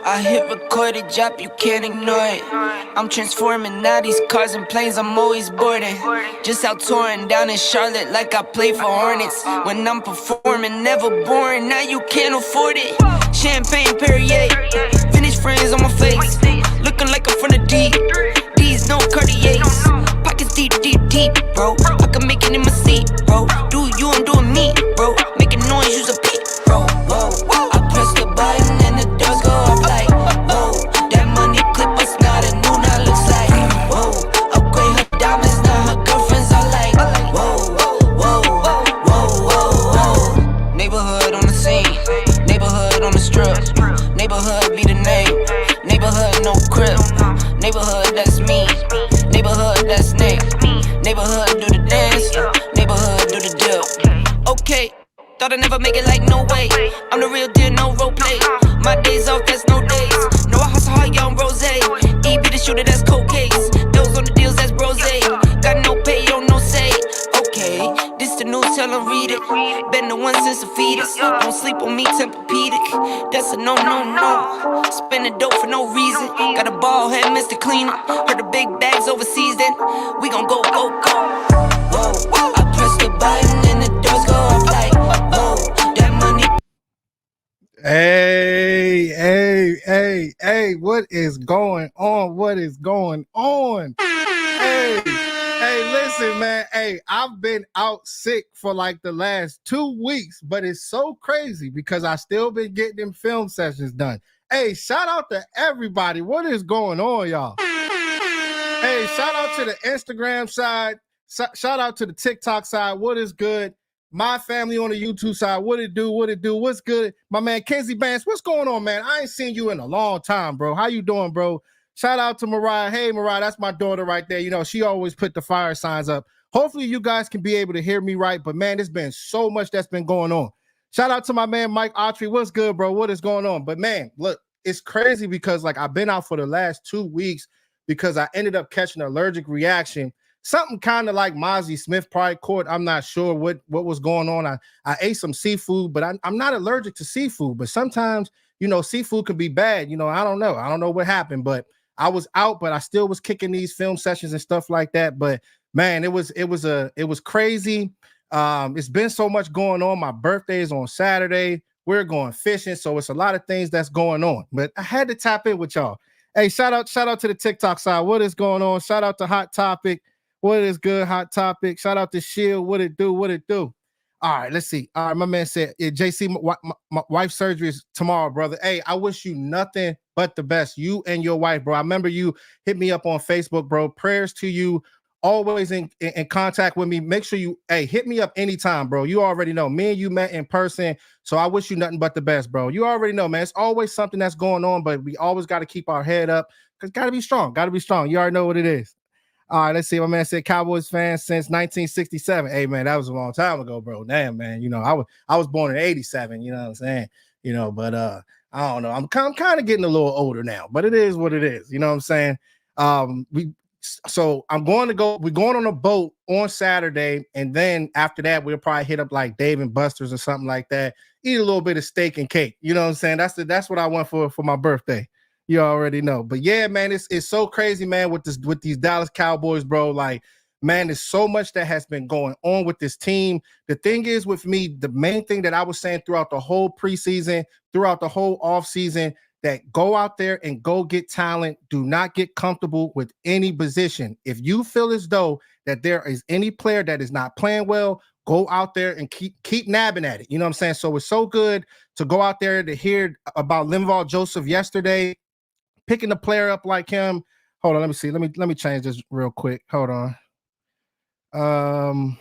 I hit record a drop, you can't ignore it. I'm transforming now these cars and planes, I'm always boarding. Just out touring down in Charlotte like I play for Hornets. When I'm performing, never boring, now you can't afford it. Champagne Perrier, finish friends on my face. Looking like I'm from the deep, these no Cartiers. Pockets deep, deep, deep, bro. I can make it in my seat, bro. Do you, I'm doing me, bro. Making noise, use a beat, bro. Whoa, I press the button and the doors go up like, whoa. That money clip was not a new, now looks like, whoa. Upgrade her diamonds, now her girlfriends are like, whoa, whoa, whoa, whoa. Neighborhood on the scene, neighborhood on the strip. Neighborhood be the name, neighborhood no crib. Neighborhood that's me, neighborhood that's Nick. Neighborhood do the dance, neighborhood do the deal. Okay, thought I'd never make it like no way. I'm the real deal, no role play. My days off, that's no days. No, I hustle hard, young rose. E be the shooter, that's cold case. Those on the deals, that's brose. Got no pay, don't no say. Okay, this the news, tell them read it. Been the one since the fetus. Don't sleep on me, Tempur-Pedic. That's a no, no, no. Spending dope for no reason. Got a ball head, Mr. Cleaner. Heard the big bags overseas, then we gon' go, go, go. Whoa, I press the button and the doors go up like, whoa, that money. Hey, what is going on? What is going on? Hey, listen, man. Hey, I've been out sick for like the last 2 weeks, but it's so crazy because I still been getting them film sessions done. Hey, shout out to everybody. What is going on, y'all? Hey, shout out to the Instagram side. Shout out to the TikTok side. What is good? My family on the YouTube side. What it do? What's good? My man, Kenzie Banks. What's going on, man? I ain't seen you in a long time, bro. How you doing, bro? Shout out to Mariah. Hey, Mariah, that's my daughter right there. You know, she always put the fire signs up. Hopefully you guys can be able to hear me right. But, man, there's been so much that's been going on. Shout out to my man, Mike Autry. What's good, bro? What is going on? But, man, look, it's crazy because, like, I've been out for the last 2 weeks because I ended up catching an allergic reaction. Something kind of like Mozzie Smith probably caught. I'm not sure what was going on. I ate some seafood, but I'm not allergic to seafood. But sometimes, you know, seafood could be bad. You know, I don't know. I don't know what happened, but I was out, but I still was kicking these film sessions and stuff like that. But man, it was crazy. It's been so much going on. My birthday is on Saturday. We're going fishing, so it's a lot of things that's going on. But I had to tap in with y'all. Hey, shout out to the TikTok side. What is going on? Shout out to Hot Topic. What is good, Hot Topic? Shout out to Shield. What it do? All right, let's see. All right, my man said, JC, my wife's surgery is tomorrow, brother. Hey, I wish you nothing but the best. You and your wife, bro. I remember you hit me up on Facebook, bro. Prayers to you. Always in contact with me. Make sure you, hit me up anytime, bro. You already know. Me and you met in person, so I wish you nothing but the best, bro. You already know, man. It's always something that's going on, but we always got to keep our head up because got to be strong. You already know what it is. All right, let's see. My man said Cowboys fan since 1967. Hey, man, that was a long time ago, bro. Damn, man. You know, I was born in 87, you know what I'm saying? You know, but I don't know. I'm kind of getting a little older now, but it is what it is. You know what I'm saying? So we're going on a boat on Saturday, and then after that, we'll probably hit up like Dave and Buster's or something like that. Eat a little bit of steak and cake. You know what I'm saying? That's what I want for my birthday. You already know. But yeah, man, it's so crazy, man, with these Dallas Cowboys, bro. Like, man, there's so much that has been going on with this team. The thing is with me, the main thing that I was saying throughout the whole preseason, throughout the whole offseason, that go out there and go get talent. Do not get comfortable with any position. If you feel as though that there is any player that is not playing well, go out there and keep nabbing at it. You know what I'm saying? So it's so good to go out there to hear about Linval Joseph yesterday, picking a player up like him. Hold on, let me see. Let me change this real quick. Hold on.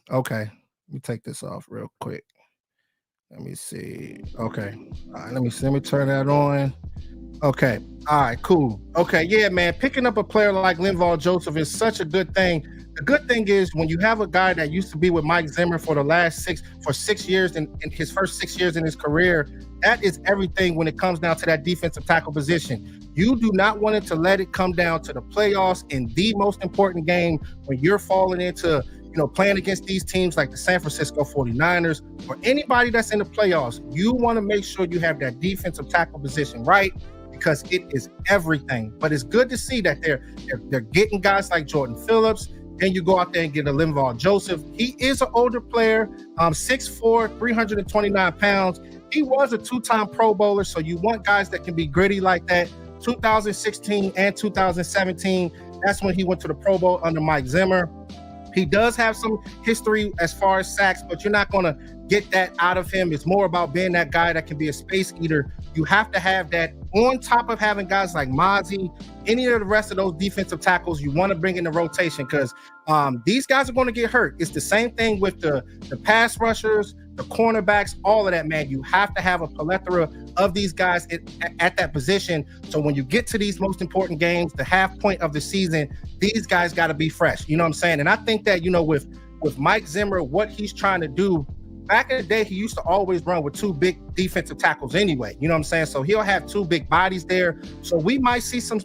Okay. Let me take this off real quick. Let me see. Okay. All right, let me turn that on. Okay. All right, cool. Okay, yeah, man. Picking up a player like Linval Joseph is such a good thing. The good thing is when you have a guy that used to be with Mike Zimmer for 6 years in his first 6 years in his career, that is everything when it comes down to that defensive tackle position. You do not want it to let it come down to the playoffs in the most important game when you're falling into, playing against these teams like the San Francisco 49ers or anybody that's in the playoffs, you want to make sure you have that defensive tackle position right, because it is everything. But it's good to see that they're getting guys like Jordan Phillips. Then you go out there and get a Linval Joseph. He is an older player, 6'4", 329 pounds. He was a two-time Pro Bowler, so you want guys that can be gritty like that. 2016 and 2017, that's when he went to the Pro Bowl under Mike Zimmer. He does have some history as far as sacks, but you're not going to get that out of him. It's more about being that guy that can be a space eater. You have to have that on top of having guys like Mozzie, any of the rest of those defensive tackles you want to bring in the rotation, because these guys are going to get hurt. It's the same thing with the pass rushers, the cornerbacks, all of that, man. You have to have a plethora of these guys at that position. So when you get to these most important games, the half point of the season, these guys got to be fresh. You know what I'm saying? And I think that, with Mike Zimmer, what he's trying to do, back in the day, he used to always run with two big defensive tackles anyway. You know what I'm saying? So he'll have two big bodies there. So we might see some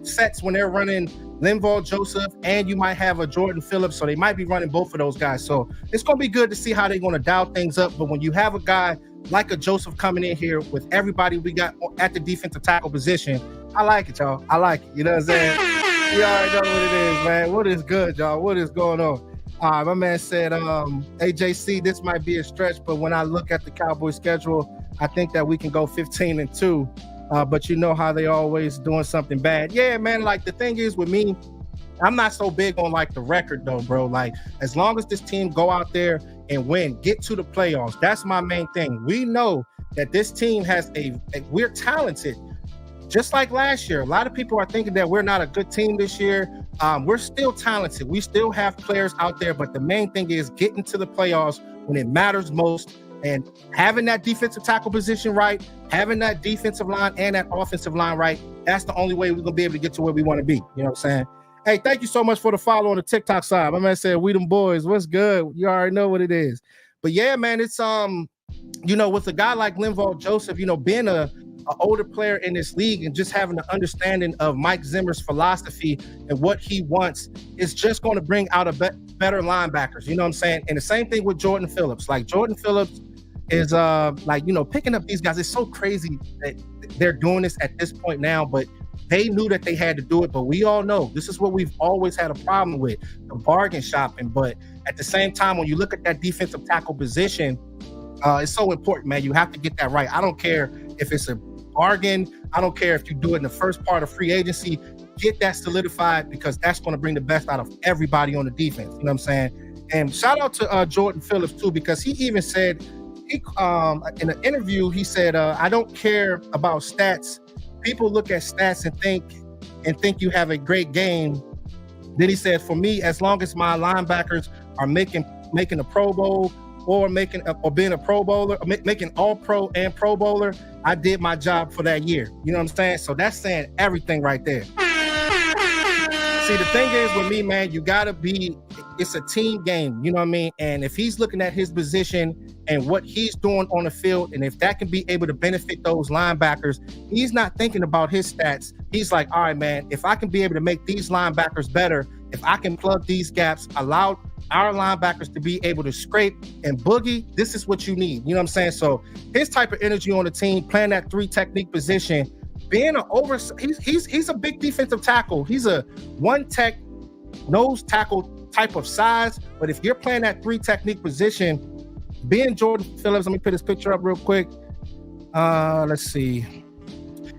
sets when they're running Linval Joseph, and you might have a Jordan Phillips. So they might be running both of those guys. So it's going to be good to see how they're going to dial things up. But when you have a guy like a Joseph coming in here with everybody we got at the defensive tackle position, I like it, y'all. I like it. You know what I'm saying? You already know what it is, man. What is good, y'all? What is going on? My man said, AJC, this might be a stretch, but when I look at the Cowboys schedule, I think that we can go 15-2. But you know how they always doing something bad. Yeah, man, like the thing is with me, I'm not so big on like the record though, bro. Like as long as this team go out there and win, get to the playoffs, that's my main thing. We know that this team has we're talented. Just like last year, a lot of people are thinking that we're not a good team this year. We're still talented. We still have players out there, but the main thing is getting to the playoffs when it matters most and having that defensive tackle position right, having that defensive line and that offensive line right. That's the only way we're going to be able to get to where we want to be. You know what I'm saying? Hey, thank you so much for the follow on the TikTok side. My man said, we them boys, what's good? You already know what it is. But yeah, man, it's, with a guy like Linval Joseph, being an older player in this league and just having an understanding of Mike Zimmer's philosophy and what he wants is just going to bring out better linebackers. You know what I'm saying? And the same thing with Jordan Phillips. Like Jordan Phillips is picking up these guys. It's so crazy that they're doing this at this point now, but they knew that they had to do it. But we all know this is what we've always had a problem with, the bargain shopping. But at the same time, when you look at that defensive tackle position, it's so important, man. You have to get that right. I don't care if it's a bargain. I don't care if you do it in the first part of free agency. Get that solidified because that's going to bring the best out of everybody on the defense. You know what I'm saying? And shout out to Jordan Phillips too, because he even said, in an interview, he said, I don't care about stats. People look at stats and think you have a great game. Then he said, for me, as long as my linebackers are making a Pro Bowl or being a Pro Bowler, making All Pro and Pro Bowler, I did my job for that year. You know what I'm saying? So that's saying everything right there. See, the thing is with me, man, it's a team game, you know what I mean? And if he's looking at his position and what he's doing on the field, and if that can be able to benefit those linebackers, he's not thinking about his stats. He's like, all right, man, if I can be able to make these linebackers better, if I can plug these gaps, allow our linebackers to be able to scrape and boogie, this is what you need. You know what I'm saying? So his type of energy on the team, playing that 3 technique position, being he's a big defensive tackle. He's a 1 tech nose tackle type of size. But if you're playing that 3 technique position, being Jordan Phillips, let me put his picture up real quick. Let's see.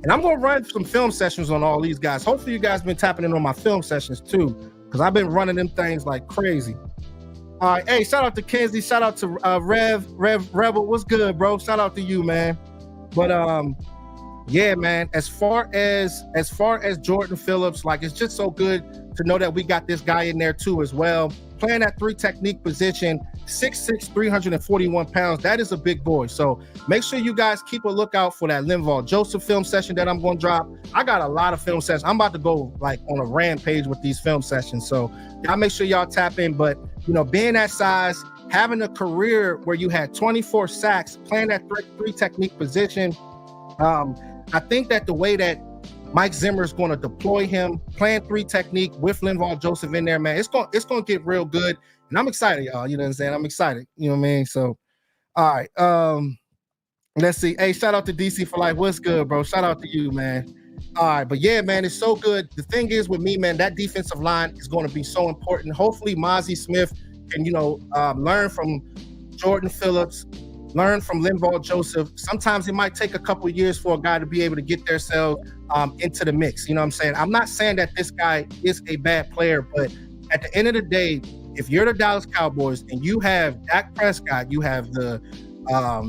And I'm going to run some film sessions on all these guys. Hopefully you guys been tapping in on my film sessions too, because I've been running them things like crazy. All right, hey, shout out to Kenzie, shout out to Rebel. What's good, bro? Shout out to you, man. But yeah, man, as far as Jordan Phillips, like it's just so good to know that we got this guy in there too as well. Playing that 3 technique position, 6'6", 341 pounds. That is a big boy. So make sure you guys keep a lookout for that Linval Joseph film session that I'm going to drop. I got a lot of film sessions. I'm about to go like on a rampage with these film sessions. So y'all make sure y'all tap in. But, being that size, having a career where you had 24 sacks, playing that 3 technique position, I think that the way that Mike Zimmer is going to deploy him, plan 3 technique with Linval Joseph in there, man. It's going to get real good. And I'm excited, y'all. You know what I'm saying? I'm excited. You know what I mean? So, all right. Let's see. Hey, shout out to DC for Life. What's good, bro? Shout out to you, man. All right. But yeah, man, it's so good. The thing is with me, man, that defensive line is going to be so important. Hopefully, Mozzie Smith can, learn from Jordan Phillips, learn from Linval Joseph. Sometimes it might take a couple of years for a guy to be able to get themselves into the mix. You know what I'm saying? I'm not saying that this guy is a bad player, but at the end of the day, if you're the Dallas Cowboys and you have Dak Prescott, you have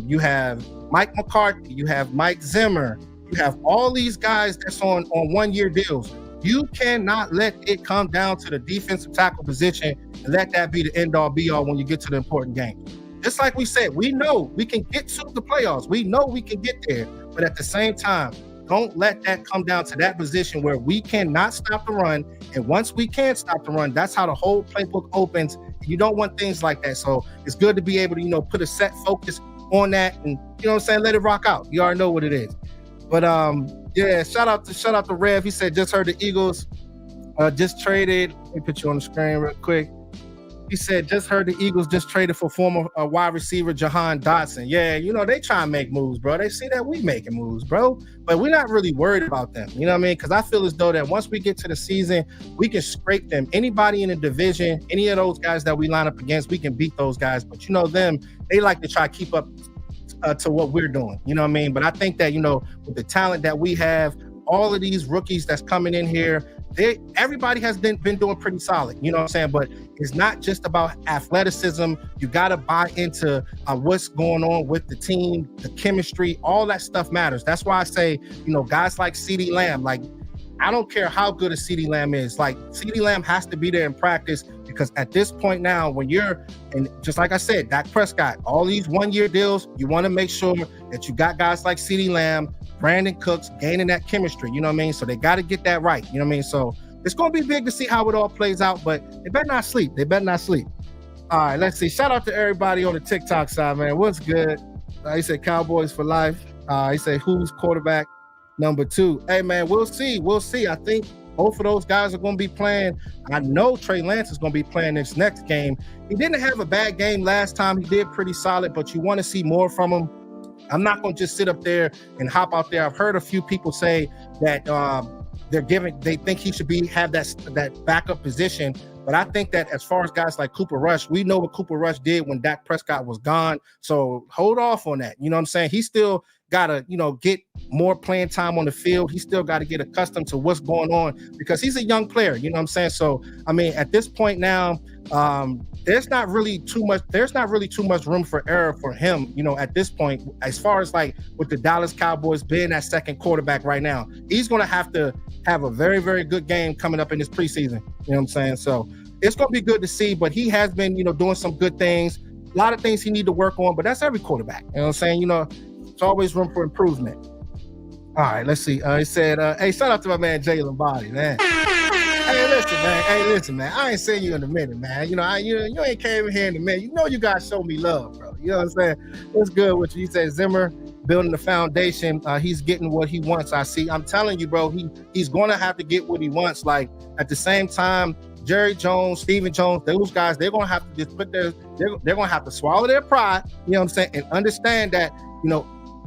you have Mike McCarthy, you have Mike Zimmer, you have all these guys that's on 1-year deals. You cannot let it come down to the defensive tackle position and let that be the end-all be-all when you get to the important games. Just like we said, we know we can get to the playoffs. We know we can get there. But at the same time, don't let that come down to that position where we cannot stop the run. And once we can stop the run, that's how the whole playbook opens. You don't want things like that. So it's good to be able to, put a set focus on that and, let it rock out. You already know what it is. But yeah, shout out to Rev. He said, just heard the Eagles just traded. Let me put you on the screen real quick. He said, just heard the Eagles just traded for former wide receiver Jahan Dotson. Yeah, they try and make moves, bro. They see that we making moves, bro. But we're not really worried about them. You know what I mean? Because I feel as though that once we get to the season, we can scrape them. Anybody in the division, any of those guys that we line up against, we can beat those guys. But them, they like to try to keep up to what we're doing. You know what I mean? But I think that, with the talent that we have, all of these rookies that's coming in here, everybody has been doing pretty solid, you know what I'm saying? But it's not just about athleticism. You got to buy into what's going on with the team, the chemistry, all that stuff matters. That's why I say, guys like CeeDee Lamb, like, I don't care how good a CeeDee Lamb is. Like, CeeDee Lamb has to be there in practice because at this point now, when you're, and just like I said, Dak Prescott, all these 1-year deals, you want to make sure that you got guys like CeeDee Lamb, Brandon Cooks gaining that chemistry, you know what I mean? So they got to get that right, you know what I mean? So it's going to be big to see how it all plays out, but they better not sleep. All right, let's see. Shout out to everybody on the TikTok side, man. What's good? He said Cowboys for life. He said, who's quarterback number 2? Hey, man, we'll see. I think both of those guys are going to be playing. I know Trey Lance is going to be playing this next game. He didn't have a bad game last time. He did pretty solid, but you want to see more from him. I'm not going to just sit up there and hop out there. I've heard a few people say that they think he should have that backup position. But I think that as far as guys like Cooper Rush, we know what Cooper Rush did when Dak Prescott was gone. So hold off on that. You know what I'm saying? He still got to, get more playing time on the field. He still got to get accustomed to what's going on because he's a young player. You know what I'm saying? So, I mean, at this point now, there's not really too much room for error for him, at this point, as far as like with the Dallas Cowboys being that second quarterback right now. He's going to have a very, very good game coming up in this preseason. You know what I'm saying? So it's going to be good to see, but he has been, doing some good things, a lot of things he need to work on, but that's every quarterback. You know what I'm saying? It's always room for improvement. All right, let's see. He said, hey, shout out to my man, Jalen Body, man. Hey, listen, man. I ain't seen you in a minute, man. You ain't came in here in a minute. You guys show me love, bro. You know what I'm saying? What's good with you? He said Zimmer building the foundation. He's getting what he wants. I see. I'm telling you, bro, he's going to have to get what he wants. Like, at the same time, Jerry Jones, Stephen Jones, those guys, they're going to have to just they're going to have to swallow their pride, you know what I'm saying, and understand that,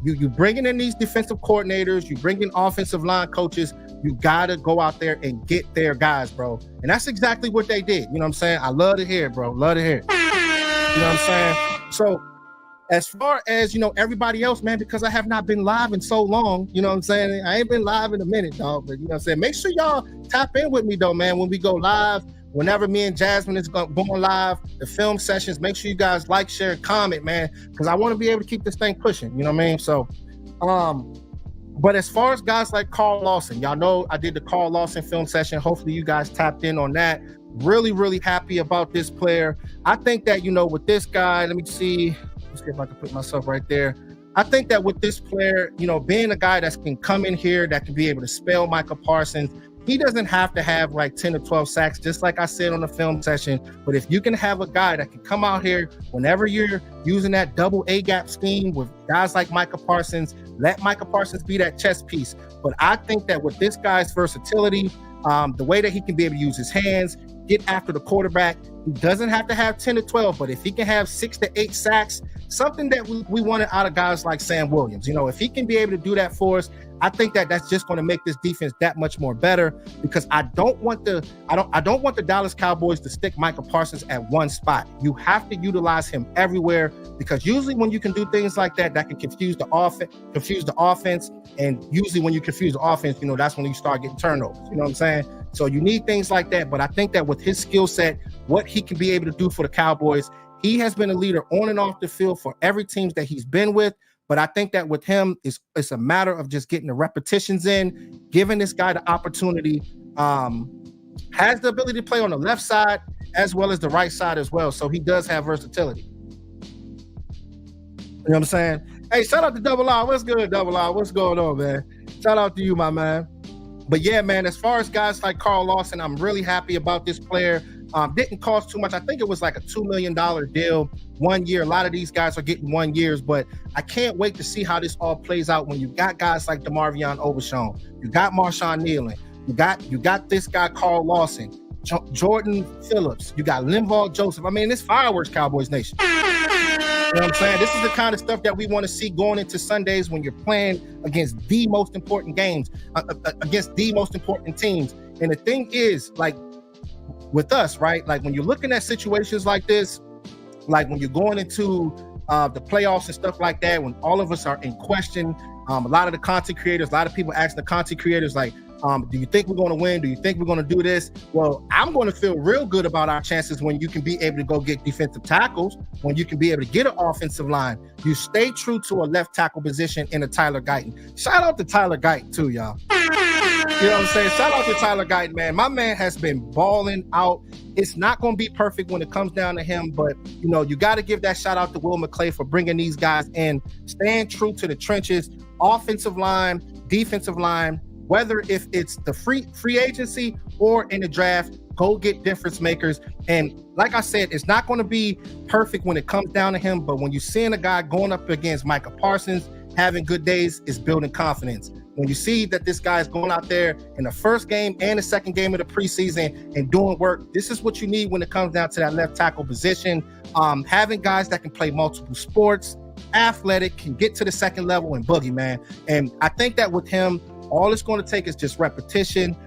you bringing in these defensive coordinators, you bring in offensive line coaches, you got to go out there and get their guys, bro. And that's exactly what they did. You know what I'm saying? I love to hear it, bro. Love to hear it. You know what I'm saying? So as far as, everybody else, man, because I have not been live in so long, you know what I'm saying? I ain't been live in a minute, dog, but you know what I'm saying? Make sure y'all tap in with me, though, man, when we go live. Whenever me and Jasmine is going live, the film sessions, make sure you guys like, share, and comment, man, because I want to be able to keep this thing pushing. You know what I mean? So, but as far as guys like Carl Lawson, y'all know I did the Carl Lawson film session. Hopefully you guys tapped in on that. Really, really happy about this player. I think that, with this guy, let me see if I can put myself right there. I think that with this player, being a guy that can come in here, that can be able to spell Micah Parsons, he doesn't have to have like 10 or 12 sacks, just like I said on the film session. But if you can have a guy that can come out here whenever you're using that double A gap scheme with guys like Micah Parsons, let Micah Parsons be that chess piece. But I think that with this guy's versatility, the way that he can be able to use his hands, get after the quarterback, he doesn't have to have 10 to 12, but if he can have 6 to 8 sacks, something that we wanted out of guys like Sam Williams. If he can be able to do that for us, I think that that's just going to make this defense that much more better, because I don't want the Dallas Cowboys to stick Micah Parsons at one spot. You have to utilize him everywhere, because usually when you can do things like that, that can confuse the offense, and usually when you confuse the offense, that's when you start getting turnovers. You know what I'm saying? So you need things like that. But I think that with his skill set, what he can be able to do for the Cowboys, he has been a leader on and off the field for every team that he's been with. But I think that with him, it's a matter of just getting the repetitions in, giving this guy the opportunity, has the ability to play on the left side as well as the right side as well. So he does have versatility. You know what I'm saying? Hey, shout out to Double R. What's good, Double R? What's going on, man? Shout out to you, my man. But yeah, man, as far as guys like Carl Lawson, I'm really happy about this player. Didn't cost too much. I think it was like a $2 million deal 1 year. A lot of these guys are getting 1 year, but I can't wait to see how this all plays out when you got guys like DeMarvion Overshown, you got Marshawn Nealon, you got this guy Carl Lawson, Jordan Phillips, you got Linval Joseph. I mean, it's fireworks, Cowboys Nation. You know what I'm saying? This is the kind of stuff that we want to see going into Sundays when you're playing against the most important games, against the most important teams. And the thing is, like, with us, right? Like when you're looking at situations like this, like when you're going into the playoffs and stuff like that, when all of us are in question, a lot of the content creators, a lot of people ask the content creators, like, do you think we're going to win? Do you think we're going to do this? Well, I'm going to feel real good about our chances when you can be able to go get defensive tackles, when you can be able to get an offensive line. You stay true to a left tackle position in a Tyler Guyton. Shout out to Tyler Guyton too, y'all. You know what I'm saying? Shout out to Tyler Guyton, man. My man has been balling out. It's not going to be perfect when it comes down to him, but, you got to give that shout out to Will McClay for bringing these guys in, staying true to the trenches, offensive line, defensive line, whether if it's the free agency or in the draft, go get difference makers. And like I said, it's not going to be perfect when it comes down to him, but when you're seeing a guy going up against Micah Parsons, having good days, is building confidence. When you see that this guy is going out there in the first game and the second game of the preseason and doing work, this is what you need when it comes down to that left tackle position. Having guys that can play multiple sports, athletic, can get to the second level and boogie, man. And I think that with him, all it's going to take is just repetition,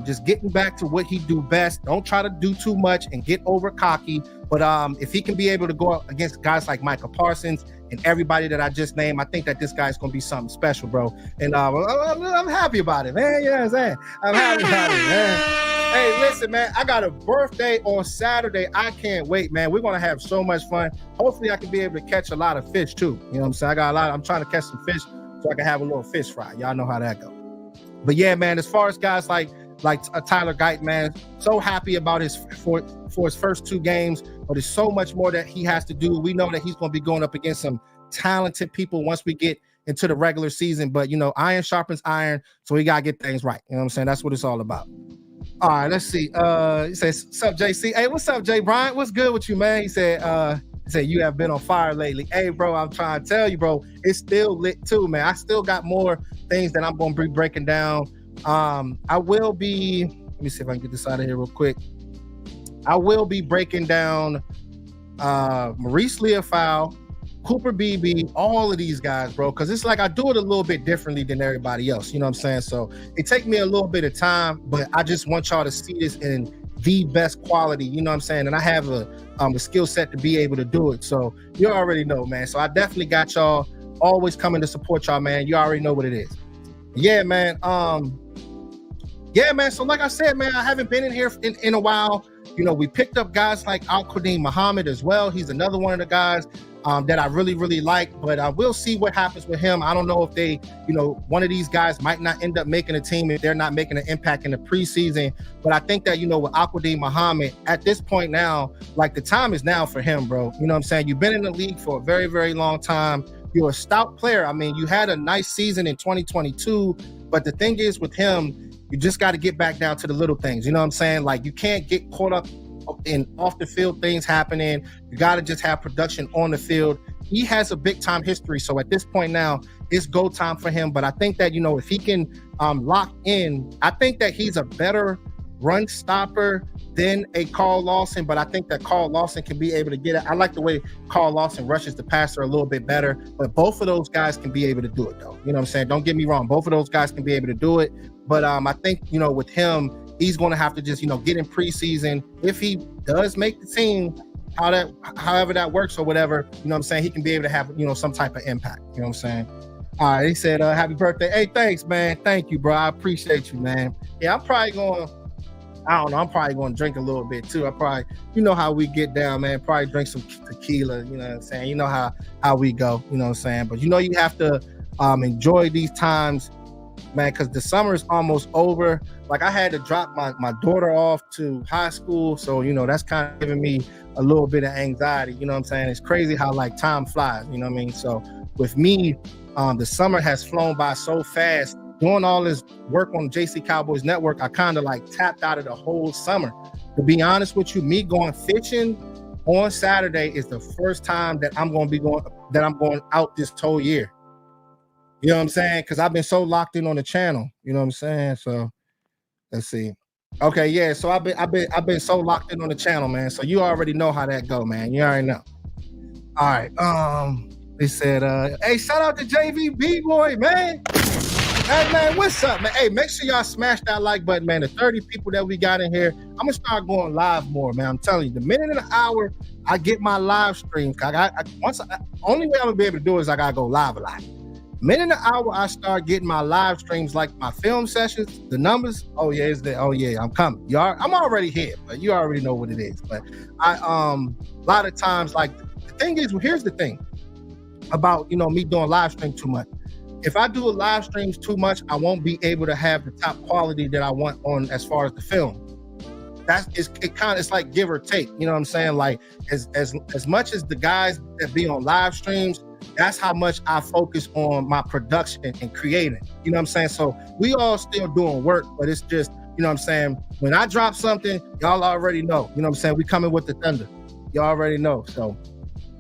just getting back to what he do best. Don't try to do too much and get over cocky. But if he can be able to go up against guys like Micah Parsons and everybody that I just named, I think that this guy's going to be something special, bro. And I'm happy about it, man. You know what I'm saying? I'm happy about it, man. Hey, listen, man, I got a birthday on Saturday. I can't wait, man. We're going to have so much fun. Hopefully I can be able to catch a lot of fish too. You know what I'm saying? I'm trying to catch some fish so I can have a little fish fry. Y'all know how that goes. But yeah, man, as far as guys like Tyler Guyton, man, so happy about for his first 2 games, but there's so much more that he has to do. We know that he's going to be going up against some talented people once we get into the regular season, but iron sharpens iron, so we got to get things right. You know what I'm saying? That's what it's all about. All right, let's see. He says, what's up, JC? Hey, what's up, Jay Bryant? What's good with you, man? He said, you have been on fire lately. Hey, bro, I'm trying to tell you, bro, it's still lit too, man. I still got more things that I'm going to be breaking down. I will be, let me see if I can get this out of here real quick. I will be breaking down Maurice Leofau, Cooper Beebe, all of these guys, bro, because it's like I do it a little bit differently than everybody else. You know what I'm saying? So it takes me a little bit of time, but I just want y'all to see this in the best quality. You know what I'm saying? And I have a skill set to be able to do it. So you already know, man. So I definitely got y'all always coming to support y'all, man. You already know what it is. Yeah, man. Yeah, man. So like I said, man, I haven't been in here in a while. We picked up guys like Al-Qadim Muhammad as well. He's another one of the guys that I really, really like, but we'll see what happens with him. I don't know if they, one of these guys might not end up making a team if they're not making an impact in the preseason. But I think that, with Al-Qadim Muhammad, at this point now, like the time is now for him, bro. You know what I'm saying? You've been in the league for a very, very long time. You're a stout player. I mean, you had a nice season in 2022, but the thing is with him, You just got to get back down to the little things. You know what I'm saying? Like, you can't get caught up in off the field things happening. You got to just have production on the field. He has a big time history. So at this point now, it's go time for him. But I think that, if he can lock in, I think that he's a better run stopper than a Carl Lawson, but I think that Carl Lawson can be able to get it. I like the way Carl Lawson rushes the passer a little bit better, but both of those guys can be able to do it, though. You know what I'm saying? Don't get me wrong. Both of those guys can be able to do it, but I think, with him, he's going to have to just, get in preseason. If he does make the team, however that works or whatever, you know what I'm saying, he can be able to have, some type of impact. You know what I'm saying? All right, he said, happy birthday. Hey, thanks, man. Thank you, bro. I appreciate you, man. Yeah, I'm probably going to drink a little bit too. I probably, how we get down, man. Probably drink some tequila, you know what I'm saying? You know how we go, you know what I'm saying? But you have to enjoy these times, man, because the summer is almost over. Like, I had to drop my daughter off to high school, so that's kind of giving me a little bit of anxiety, you know what I'm saying? It's crazy how like time flies, you know what I mean? So with me, the summer has flown by so fast. Doing all this work on JC Cowboys Network, I kind of like tapped out of the whole summer. To be honest with you, me going fishing on Saturday is the first time that I'm going out this whole year. You know what I'm saying? Because I've been so locked in on the channel. You know what I'm saying? So let's see. Okay, yeah. So I've been so locked in on the channel, man. So you already know how that go, man. You already know. All right. They said, hey, shout out to JVB boy, man. Hey, man, what's up, man? Hey, make sure y'all smash that like button, man. The 30 people that we got in here, I'm going to start going live more, man. I'm telling you, the minute and the hour I get my live streams, only way I'm going to be able to do it is I got to go live a lot. Minute and the hour I start getting my live streams, like my film sessions, the numbers, I'm coming. I'm already here, but you already know what it is. But a lot of times, like, the thing is, here's the thing about, me doing live stream too much. If I do a live streams too much, I won't be able to have the top quality that I want on as far as the film. It's like give or take. You know what I'm saying? Like as much as the guys that be on live streams, that's how much I focus on my production and creating. You know what I'm saying? So we all still doing work, but it's just, you know what I'm saying? When I drop something, y'all already know. You know what I'm saying? We coming with the thunder. Y'all already know. So,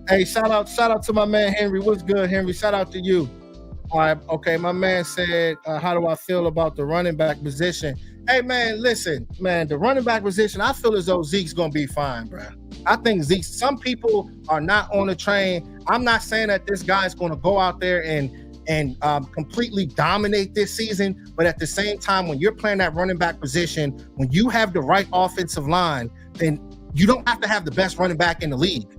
hey, shout out to my man Henry. What's good, Henry? Shout out to you. All right, okay, my man said, how do I feel about the running back position? Hey, man, listen, man, the running back position, I feel as though Zeke's going to be fine, bro. I think Zeke, some people are not on the train. I'm not saying that this guy's going to go out there and completely dominate this season, but at the same time, when you're playing that running back position, when you have the right offensive line, then you don't have to have the best running back in the league.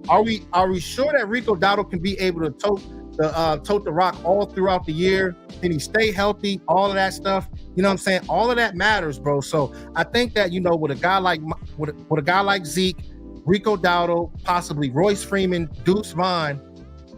Are we sure that Rico Dowdle can be able to tote the rock all throughout the year? Can he stay healthy? All of that stuff. You know what I'm saying? All of that matters, bro. So I think that, with a guy like Zeke, Rico Dowdle, possibly Royce Freeman, Deuce Vaughn,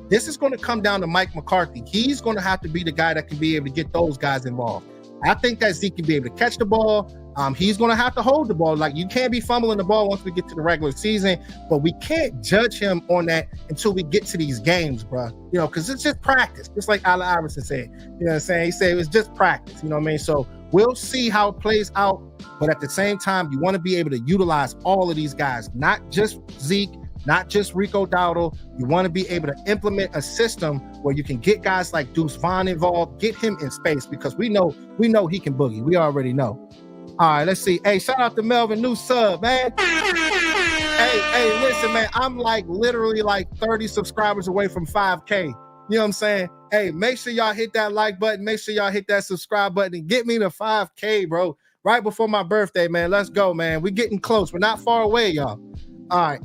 this is going to come down to Mike McCarthy. He's going to have to be the guy that can be able to get those guys involved. I think that Zeke can be able to catch the ball. He's going to have to hold the ball. Like, you can't be fumbling the ball once we get to the regular season, but we can't judge him on that until we get to these games, bro. Because it's just practice, just like Allen Iverson said. You know what I'm saying? He said it was just practice. You know what I mean? So we'll see how it plays out. But at the same time, you want to be able to utilize all of these guys, not just Zeke, not just Rico Dowdle. You want to be able to implement a system where you can get guys like Deuce Vaughn involved, get him in space, because we know he can boogie. We already know. All right, let's see. Hey, shout out to Melvin, new sub, man. Hey, listen, man. I'm literally 30 subscribers away from 5K. You know what I'm saying? Hey, make sure y'all hit that like button. Make sure y'all hit that subscribe button and get me to 5K, bro. Right before my birthday, man. Let's go, man. We're getting close. We're not far away, y'all. All right.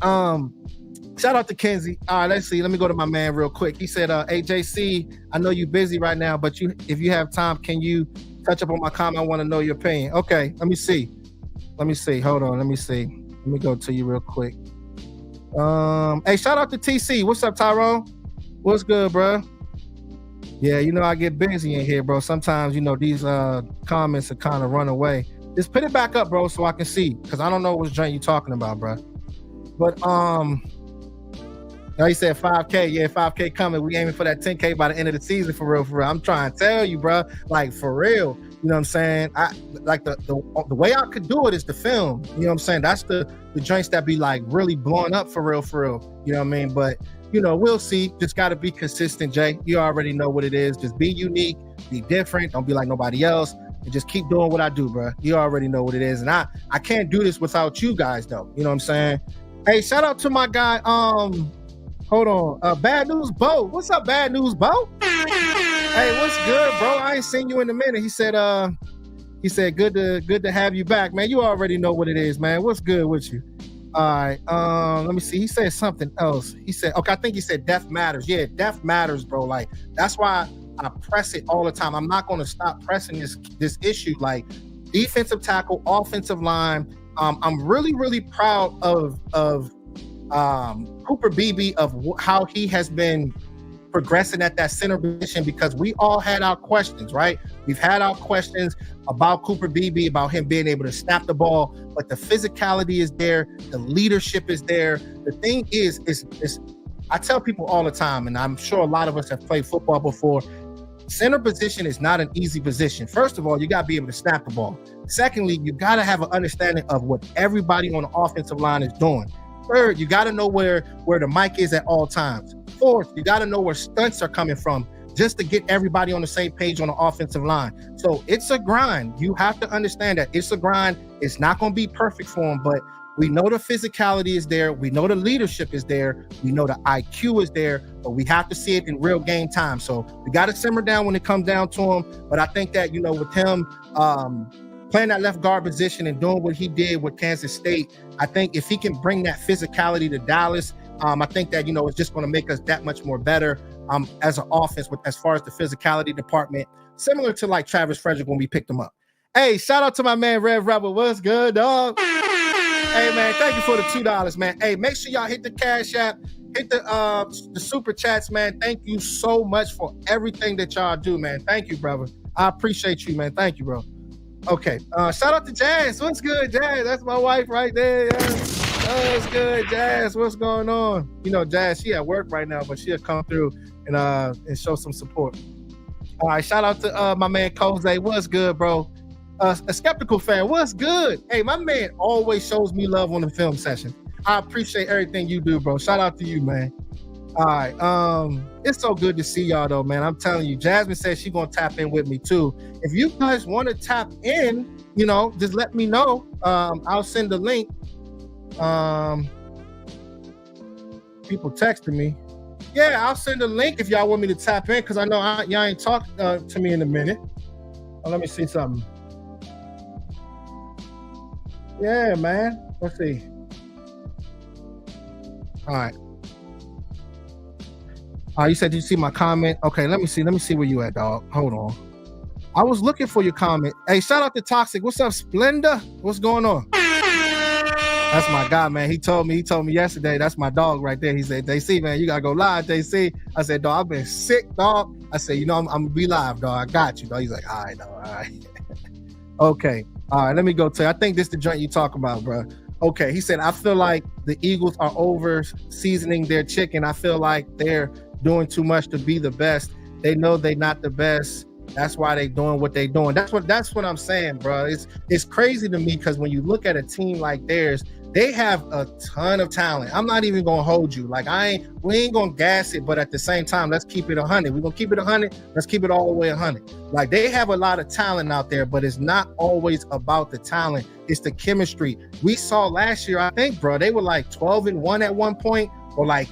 Shout out to Kenzie. All right, let's see. Let me go to my man real quick. He said, hey, JC, I know you're busy right now, but if you have time, can you touch up on my comment? I want to know your opinion. Okay, let me see. Hold on. Let me see. Let me go to you real quick. Hey, shout out to TC. What's up, Tyrone? What's good, bro? Yeah, I get busy in here, bro. Sometimes, these comments are kind of run away. Just put it back up, bro, so I can see, because I don't know which joint you're talking about, bro. But he said 5K. Yeah, 5K coming. We aiming for that 10K by the end of the season, for real. I'm trying to tell you, bro. For real. You know what I'm saying? I like the way I could do it is the film. You know what I'm saying? That's the joints that be like really blowing up for real. You know what I mean? But we'll see. Just got to be consistent, Jay. You already know what it is. Just be unique, be different. Don't be like nobody else, and just keep doing what I do, bro. You already know what it is. And I can't do this without you guys, though. You know what I'm saying? Hey, shout out to my guy. Hold on. Bad News Bo. What's up, Bad News Bo? Hey, what's good, bro? I ain't seen you in a minute. He said good to have you back, man. You already know what it is, man. What's good with you? All right. Let me see. He said something else. He said, okay, I think he said death matters. Yeah, death matters, bro. Like, that's why I press it all the time. I'm not gonna stop pressing this issue. Like, defensive tackle, offensive line. I'm really, really proud of Cooper Beebe, of how he has been progressing at that center position, because we all had our questions, right? We've had our questions about Cooper Beebe, about him being able to snap the ball, but the physicality is there, the leadership is there. The thing is I tell people all the time, and I'm sure a lot of us have played football before, center position is not an easy position. First of all, you got to be able to snap the ball. Secondly, you got to have an understanding of what everybody on the offensive line is doing. Third, you got to know where the mic is at all times. Fourth, you got to know where stunts are coming from just to get everybody on the same page on the offensive line. So it's a grind. You have to understand that it's a grind. It's not going to be perfect for them, but we know the physicality is there. We know the leadership is there. We know the IQ is there, but we have to see it in real game time. So we got to simmer down when it comes down to him. But I think that, with him playing that left guard position and doing what he did with Kansas State, I think if he can bring that physicality to Dallas, I think that, it's just going to make us that much more better as an offense as far as the physicality department, similar to like Travis Frederick when we picked him up. Hey, shout out to my man, Rev Rebel. What's good, dog? Hey, man, thank you for the $2, man. Hey, make sure y'all hit the Cash App, hit the Super Chats, man. Thank you so much for everything that y'all do, man. Thank you, brother. I appreciate you, man. Thank you, bro. Okay, shout out to Jazz. What's good, Jazz? That's my wife right there. Yeah. What's good, Jazz? What's going on? Jazz, she at work right now, but she'll come through and show some support. All right, shout out to my man Jose. What's good, bro? A skeptical fan. What's good? Hey, my man always shows me love on the film session. I appreciate everything you do, bro. Shout out to you, man. All right, it's so good to see y'all, though, man. I'm telling you, Jasmine says she's gonna tap in with me too. If you guys want to tap in, just let me know. I'll send the link. People texting me. Yeah, I'll send a link if y'all want me to tap in, because I know y'all ain't talked to me in a minute. Let me see something. Yeah, man. Let's see. All right. You said you see my comment. Okay, let me see where you at, dog. Hold on. I was looking for your comment. Hey, shout out to Toxic. What's up, Splenda? What's going on? That's my guy, man. He told me yesterday. That's my dog right there. He said, JC, man, you gotta go live, JC. I said, dog, I've been sick, dog. I said, I'm gonna be live, dog. I got you, dog. He's like, all right, dog, all right. Okay. All right, let me go tell you. I think this is the joint you talk about, bro. Okay, he said, I feel like the Eagles are over seasoning their chicken. I feel like they're doing too much to be the best. They know they're not the best. That's why they doing what they doing. That's what I'm saying, bro. It's crazy to me, because when you look at a team like theirs, they have a ton of talent. I'm not even gonna hold you. Like, we ain't gonna gas it, but at the same time, let's keep it 100. We're gonna keep it 100. Let's keep it all the way 100. Like, they have a lot of talent out there, but it's not always about the talent. It's the chemistry. We saw last year, I think, bro, they were like 12-1 at one point, or like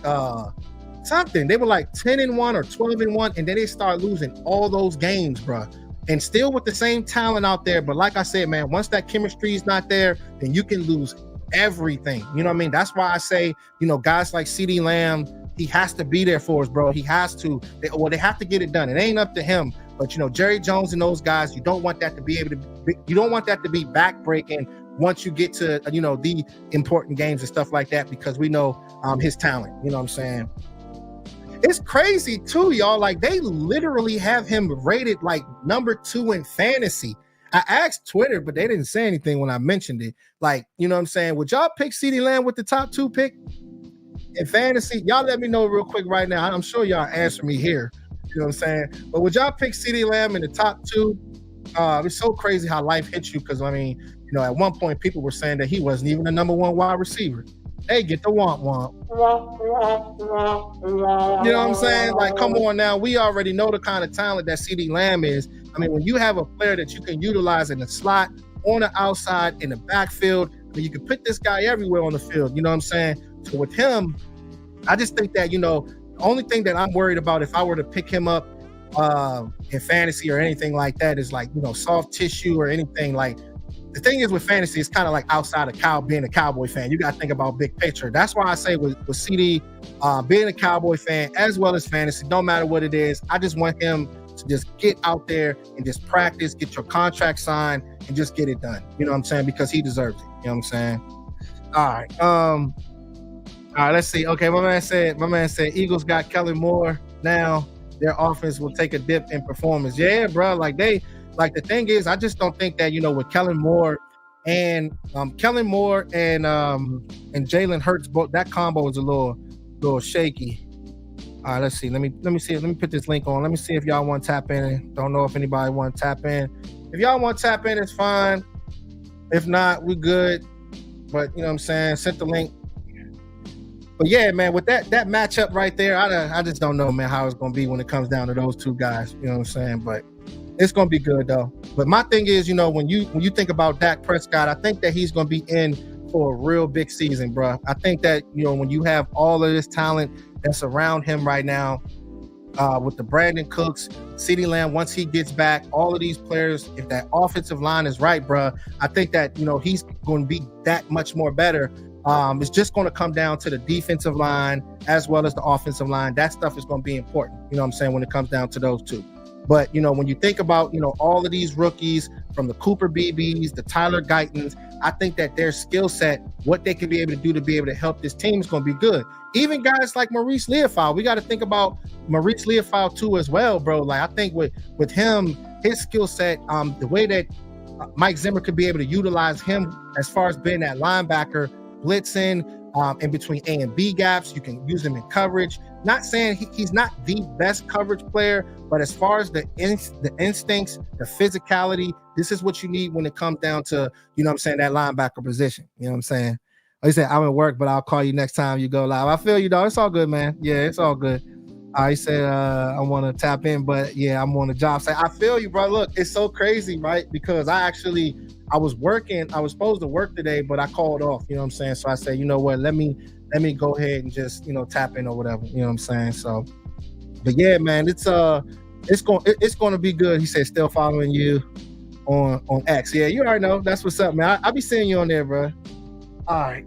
something. They were like 10-1 or 12-1, and then they start losing all those games, bro. And still with the same talent out there, but like I said, man, once that chemistry is not there, then you can lose everything. You know what I mean? That's why I say, guys like CeeDee Lamb, he has to be there for us, bro. He has to. They have to get it done. It ain't up to him. But Jerry Jones and those guys, you don't want that to be backbreaking once you get to the important games and stuff like that, because we know his talent. You know what I'm saying? It's crazy too, y'all. Like, they literally have him rated like number 2 in fantasy. I asked Twitter, but they didn't say anything when I mentioned it. Like, you know what I'm saying? Would y'all pick CeeDee Lamb with the top 2 pick in fantasy? Y'all let me know real quick right now. I'm sure y'all answer me here. You know what I'm saying? But would y'all pick CeeDee Lamb in the top 2 It's so crazy how life hits you because, I mean, at one point, people were saying that he wasn't even the number one wide receiver. Hey, get the womp womp. You know what I'm saying? Like, come on now. We already know the kind of talent that CeeDee Lamb is. I mean, when you have a player that you can utilize in the slot, on the outside, in the backfield, I mean, you can put this guy everywhere on the field. You know what I'm saying? So with him, I just think that, the only thing that I'm worried about if I were to pick him up in fantasy or anything like that is like, soft tissue or anything. Like, the thing is with fantasy, it's kind of like outside of being a Cowboy fan. You got to think about big picture. That's why I say with CD, being a Cowboy fan as well as fantasy, no matter what it is, I just want him to just get out there and just practice, get your contract signed, and just get it done. You know what I'm saying? Because he deserves it. You know what I'm saying? All right, let's see. Okay, my man said Eagles got Kellen Moore now. Their offense will take a dip in performance. Yeah, bro. The thing is, I just don't think that, with Kellen Moore and Jalen Hurts, both that combo is a little shaky. All right, let's see. Let me see. Let me put this link on. Let me see if y'all want to tap in. Don't know if anybody want to tap in. If y'all want to tap in, it's fine. If not, we good. But you know what I'm saying? Sent the link. But yeah, man, with that matchup right there, I just don't know, man, how it's going to be when it comes down to those two guys. You know what I'm saying? But it's going to be good, though. But my thing is, when you think about Dak Prescott, I think that he's going to be in for a real big season, bro. I think that, when you have all of this talent that's around him right now, with the Brandon Cooks, CeeDee Lamb, once he gets back, all of these players, if that offensive line is right, bro, I think that, he's going to be that much more better. It's just going to come down to the defensive line as well as the offensive line. That stuff is going to be important, you know what I'm saying, when it comes down to those two. But, when you think about, all of these rookies from the Cooper BBs, the Tyler Guytons, I think that their skill set, what they can be able to do to be able to help this team is going to be good. Even guys like Maurice Leafau, we got to think about Maurice Leafau too as well, bro. Like, I think with him, his skill set, the way that Mike Zimmer could be able to utilize him as far as being that linebacker, blitzing in between A and B gaps. You can use him in coverage. Not saying he's not the best coverage player, but as far as the instincts, the physicality, this is what you need when it comes down to, you know what I'm saying, that linebacker position. You know what I'm saying? Like I said, I'm at work, but I'll call you next time you go live. I feel you, dog. It's all good, man. Yeah, it's all good. I said I want to tap in, but yeah, I'm on the job site. I feel you, bro. Look, it's so crazy, right? Because I was working. I was supposed to work today, but I called off. You know what I'm saying? So I said, you know what? Let me go ahead and just tap in or whatever. You know what I'm saying? So, but yeah, man, it's going to be good. He said, still following you on X. Yeah, you already know. That's what's up, man. I'll be seeing you on there, bro. All right.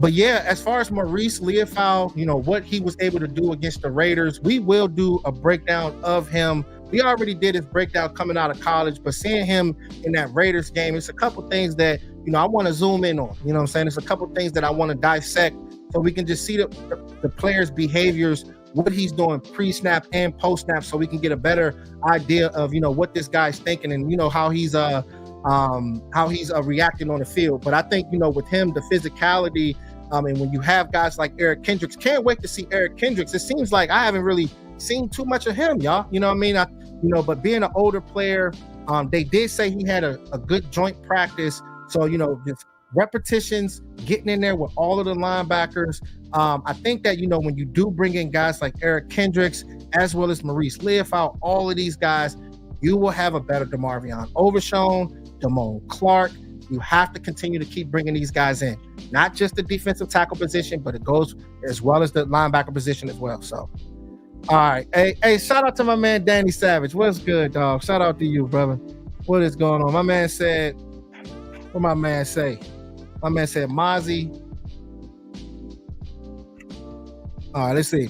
But yeah, as far as Maurice Leafau, what he was able to do against the Raiders, we will do a breakdown of him. We already did his breakdown coming out of college, but seeing him in that Raiders game, it's a couple things that, I want to zoom in on. You know what I'm saying? It's a couple things that I want to dissect so we can just see the players' behaviors, what he's doing pre-snap and post-snap, so we can get a better idea of, what this guy's thinking and, how he's reacting on the field. But I think, with him, the physicality, and when you have guys like Eric Kendricks, can't wait to see Eric Kendricks. It seems like I haven't really seen too much of him, y'all. You know what I mean? But being an older player, they did say he had a good joint practice. So, just repetitions, getting in there with all of the linebackers. I think that, when you do bring in guys like Eric Kendricks, as well as Maurice Leafau, all of these guys, you will have a better DeMarvion Overshown, Damone Clark. You have to continue to keep bringing these guys in, not just the defensive tackle position, but it goes as well as the linebacker position as well. So, all right. Hey, shout out to my man, Danny Savage. What's good, dog? Shout out to you, brother. What is going on? My man said, what my man say? My man said, Mozzie. All right, let's see.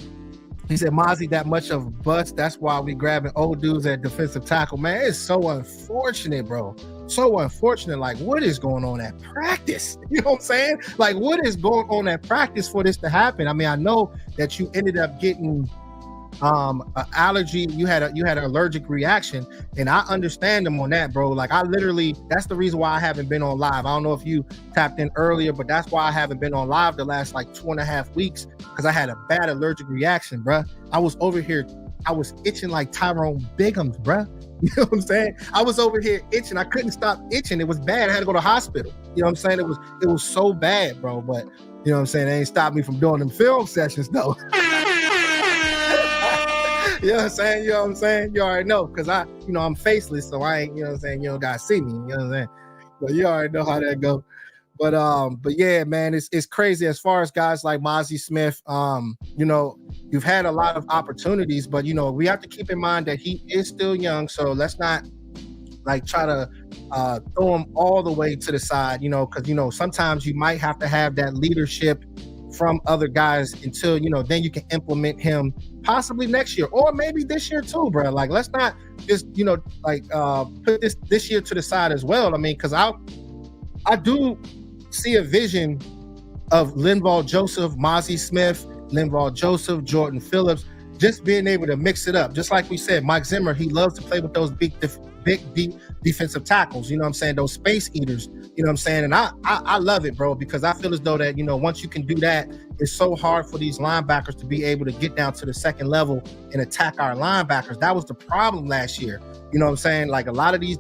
He said, Mozzie, that much of a bust. That's why we grabbing old dudes at defensive tackle. Man, it's so unfortunate, bro. So unfortunate. Like, what is going on at practice? You know what I'm saying? Like, what is going on at practice for this to happen? I mean, I know that you ended up getting an allergy. You had an allergic reaction, and I understand them on that, bro. Like, that's the reason why I haven't been on live. I don't know if you tapped in earlier, but that's why I haven't been on live the last like 2.5 weeks, because I had a bad allergic reaction, bro. I was over here I was itching like Tyrone Biggums, bruh. You know what I'm saying? I was over here itching. I couldn't stop itching. It was bad. I had to go to the hospital. You know what I'm saying? It was so bad, bro. But you know what I'm saying? It ain't stopped me from doing them film sessions though. You know what I'm saying? You know what I'm saying? You already know, because I'm faceless, so I ain't, you know what I'm saying? You don't gotta see me, you know what I'm saying? But you already know how that go. But yeah, man, it's crazy as far as guys like Mozzie Smith. You've had a lot of opportunities, but we have to keep in mind that he is still young, so let's not like try to throw him all the way to the side, because sometimes you might have to have that leadership from other guys until then you can implement him possibly next year or maybe this year too, bro. Like, let's not just put this year to the side as well. I mean, because I do see a vision of Linval Joseph, Mozzie Smith, Linval Joseph, Jordan Phillips, just being able to mix it up. Just like we said, Mike Zimmer, he loves to play with those big deep defensive tackles, you know what I'm saying? Those space eaters, you know what I'm saying? And I love it, bro, because I feel as though that, once you can do that, it's so hard for these linebackers to be able to get down to the second level and attack our linebackers. That was the problem last year. You know what I'm saying? Like, a lot of these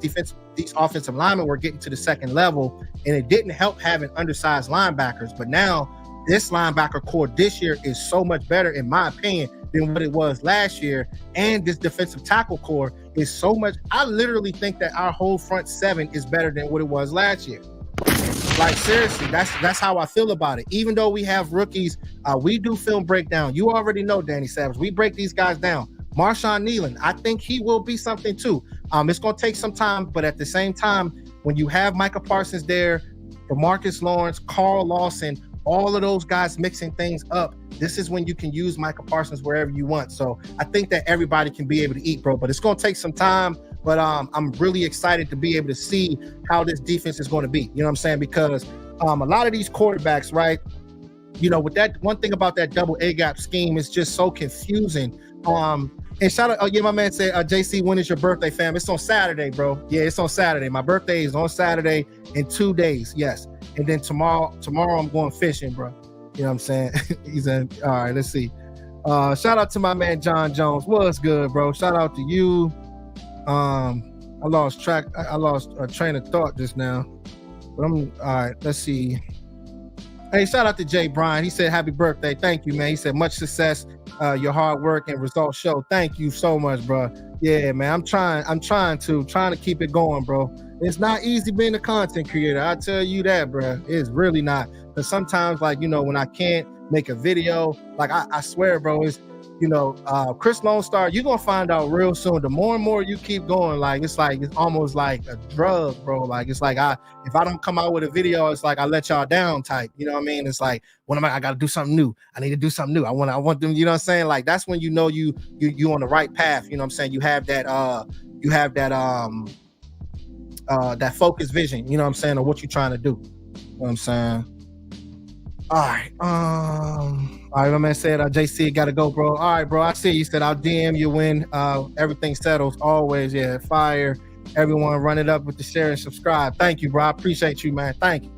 offensive linemen were getting to the second level, and it didn't help having undersized linebackers. But now this linebacker core this year is so much better, in my opinion, than what it was last year. And this defensive tackle core is so much. I literally think that our whole front seven is better than what it was last year. Like, seriously, that's how I feel about it. Even though we have rookies, we do film breakdown. You already know, Danny Savage. We break these guys down. Marshawn Nealon, I think he will be something too. It's going to take some time, but at the same time, when you have Micah Parsons there, DeMarcus Lawrence, Carl Lawson, all of those guys mixing things up, this is when you can use Micah Parsons wherever you want. So I think that everybody can be able to eat, bro, but it's going to take some time. But I'm really excited to be able to see how this defense is going to be. You know what I'm saying? Because a lot of these quarterbacks, right, with that one thing about that double A-gap scheme, is just so confusing. And shout out, my man said, JC, when is your birthday, fam? It's on Saturday, bro. Yeah, it's on Saturday. My birthday is on Saturday in 2 days. Yes. And then tomorrow I'm going fishing, bro. You know what I'm saying? All right, let's see. Shout out to my man, John Jones. What's good, bro? Shout out to you. I lost a train of thought just now. But all right, let's see. Hey, shout out to Jay Bryan. He said, happy birthday. Thank you, man. He said, much success. Your hard work and results show. Thank you so much, bro. Yeah, man. I'm trying to keep it going, bro. It's not easy being a content creator. I tell you that, bro. It's really not. Because sometimes, like, when I can't make a video, like, I swear, bro, it's, Chris Lone Star, you're going to find out real soon. The more and more you keep going, it's almost like a drug, bro. Like, it's like, if I don't come out with a video, it's like I let y'all down type. You know what I mean? It's like, I got to do something new. I need to do something new. I want them, you know what I'm saying? Like, that's when you on the right path. You know what I'm saying? You have that focused vision, you know what I'm saying, of what you're trying to do. You know what I'm saying? All right, my man said, JC, gotta go, bro. All right, bro, I see you said I'll DM you when everything settles. Always, yeah, fire. Everyone run it up with the share and subscribe. Thank you, bro. I appreciate you, man. Thank you.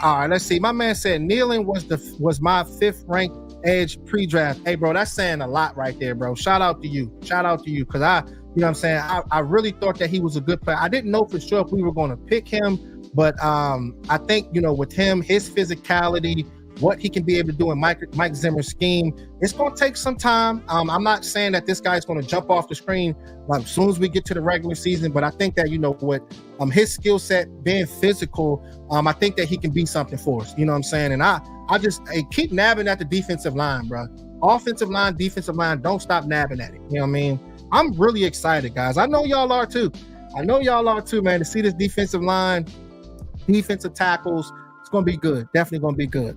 All right, let's see. My man said Nealon was my 5th ranked edge pre-draft. Hey, bro, that's saying a lot right there, bro. Shout out to you, because you know what I'm saying, I really thought that he was a good player. I didn't know for sure if we were going to pick him, but I think, with him, his physicality, what he can be able to do in Mike Zimmer's scheme, it's going to take some time. I'm not saying that this guy's going to jump off the screen as soon as we get to the regular season, but I think that, his skill set, being physical, I think that he can be something for us. You know what I'm saying? And I just keep nabbing at the defensive line, bro. Offensive line, defensive line, don't stop nabbing at it. You know what I mean? I'm really excited, guys. I know y'all are too. Man, to see this defensive line, defensive tackles, it's going to be good. Definitely going to be good.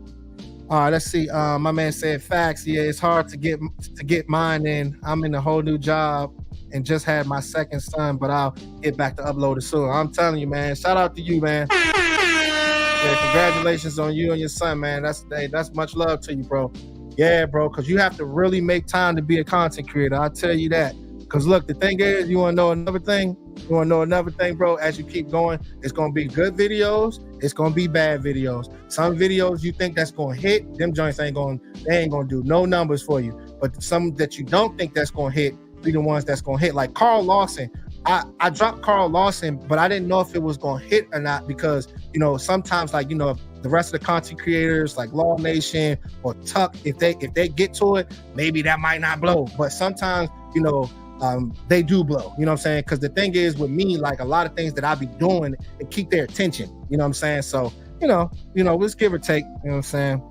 All right, let's see. My man said facts. Yeah, it's hard to get mine in. I'm in a whole new job and just had my second son, but I'll get back to upload it soon. I'm telling you, man. Shout out to you, man. Yeah, congratulations on you and your son, man. That's much love to you, bro. Yeah, bro, because you have to really make time to be a content creator. I'll tell you that. Because look, the thing is, you want to know another thing? Bro, as you keep going, it's going to be good videos. It's going to be bad videos. Some videos you think that's going to hit, them joints ain't going to do no numbers for you. but some that you don't think that's going to hit be the ones that's going to hit. Like Carl Lawson, I dropped Carl Lawson, but I didn't know if it was going to hit or not because, sometimes like, the rest of the content creators like Law Nation or Tuck, if they get to it, maybe that might not blow. But sometimes, they do blow, you know what I'm saying? Because the thing is with me, like a lot of things that I be doing, it keep their attention, you know what I'm saying? So, let's give or take, you know what I'm saying?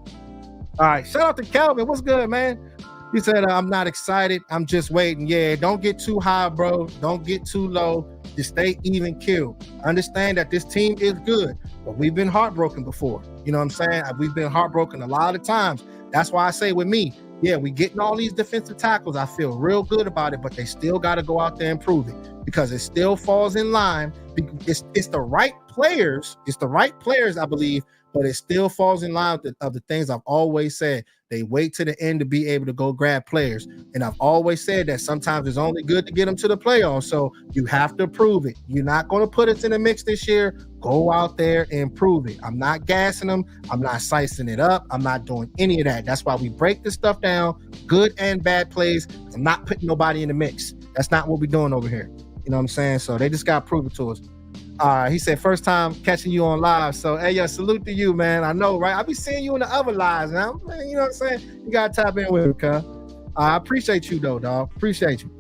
All right, shout out to Calvin. What's good, man? He said, I'm not excited. I'm just waiting. Yeah, don't get too high, bro. Don't get too low. Just stay even keel. Understand that this team is good, but we've been heartbroken before. You know what I'm saying? We've been heartbroken a lot of times. That's why I say with me, yeah, we getting all these defensive tackles. I feel real good about it, but they still got to go out there and prove it because it still falls in line. It's the right players. It's the right players, I believe, but it still falls in line of the things I've always said. They wait to the end to be able to go grab players. And I've always said that sometimes it's only good to get them to the playoffs. So you have to prove it. You're not going to put us in the mix this year. Go out there and prove it. I'm not gassing them. I'm not sizing it up. I'm not doing any of that. That's why we break this stuff down, good and bad plays. I'm not putting nobody in the mix. That's not what we're doing over here. You know what I'm saying? So they just got to prove it to us. He said, first time catching you on live. So, hey, yo, salute to you, man. I know, right? I be seeing you in the other lives now. Man, you know what I'm saying? You got to tap in with me, cuz. I appreciate you, though, dog. Appreciate you.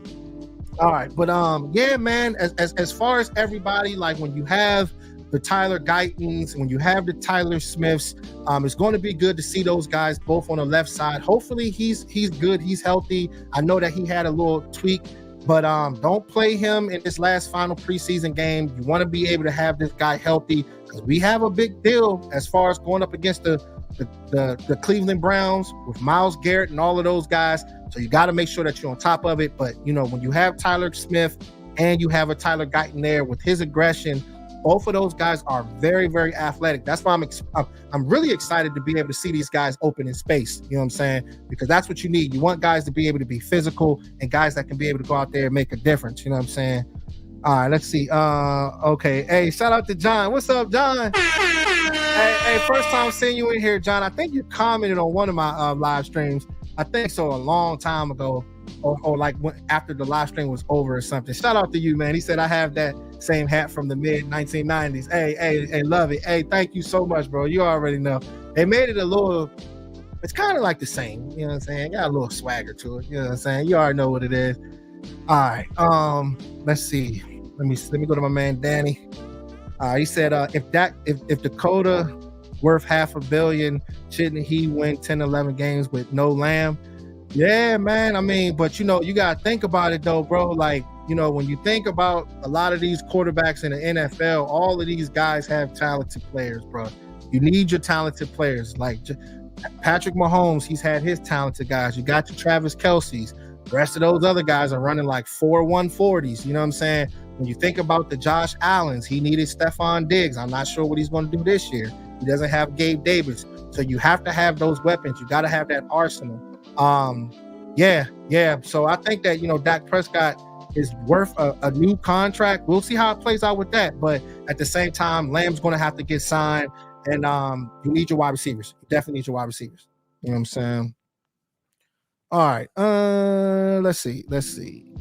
All right. But, yeah, man, as far as everybody, like when you have the Tyler Guytons, when you have the Tyler Smiths, it's going to be good to see those guys both on the left side. Hopefully he's good. He's healthy. I know that he had a little tweak. But don't play him in this last final preseason game. You want to be able to have this guy healthy because we have a big deal as far as going up against the Cleveland Browns with Myles Garrett and all of those guys. So you got to make sure that you're on top of it. But, when you have Tyler Smith and you have a Tyler Guyton there with his aggression, both of those guys are very, very athletic. That's why I'm really excited to be able to see these guys open in space. You know what I'm saying? Because that's what you need. You want guys to be able to be physical and guys that can be able to go out there and make a difference. You know what I'm saying? All right, let's see. Okay. Hey, shout out to John. What's up, John? Hey, first time seeing you in here, John. I think you commented on one of my live streams. I think so a long time ago. Or like after the live stream was over or something. Shout out to you, man. He said I have that same hat from the mid 1990s. Hey, love it. Hey, thank you so much, bro. You already know. They made it a little, it's kind of like the same. You know what I'm saying? Got a little swagger to it. You know what I'm saying? You already know what it is. All right. Let's see. Let me go to my man Danny. He said if Dakota worth $500 million, shouldn't he win 10, 11 games with no Lamb? Yeah, man. I mean, but you got to think about it though, bro. Like, when you think about a lot of these quarterbacks in the NFL, all of these guys have talented players, bro. You need your talented players. Like Patrick Mahomes, he's had his talented guys. You got your Travis Kelce's. The rest of those other guys are running like 4.140s. You know what I'm saying? When you think about the Josh Allens, he needed Stephon Diggs. I'm not sure what he's going to do this year. He doesn't have Gabe Davis. So you have to have those weapons. You got to have that arsenal. Yeah. So I think that, Dak Prescott is worth a new contract. We'll see how it plays out with that. But at the same time, Lamb's going to have to get signed. And you need your wide receivers. You definitely need your wide receivers. You know what I'm saying? All right. Let's see.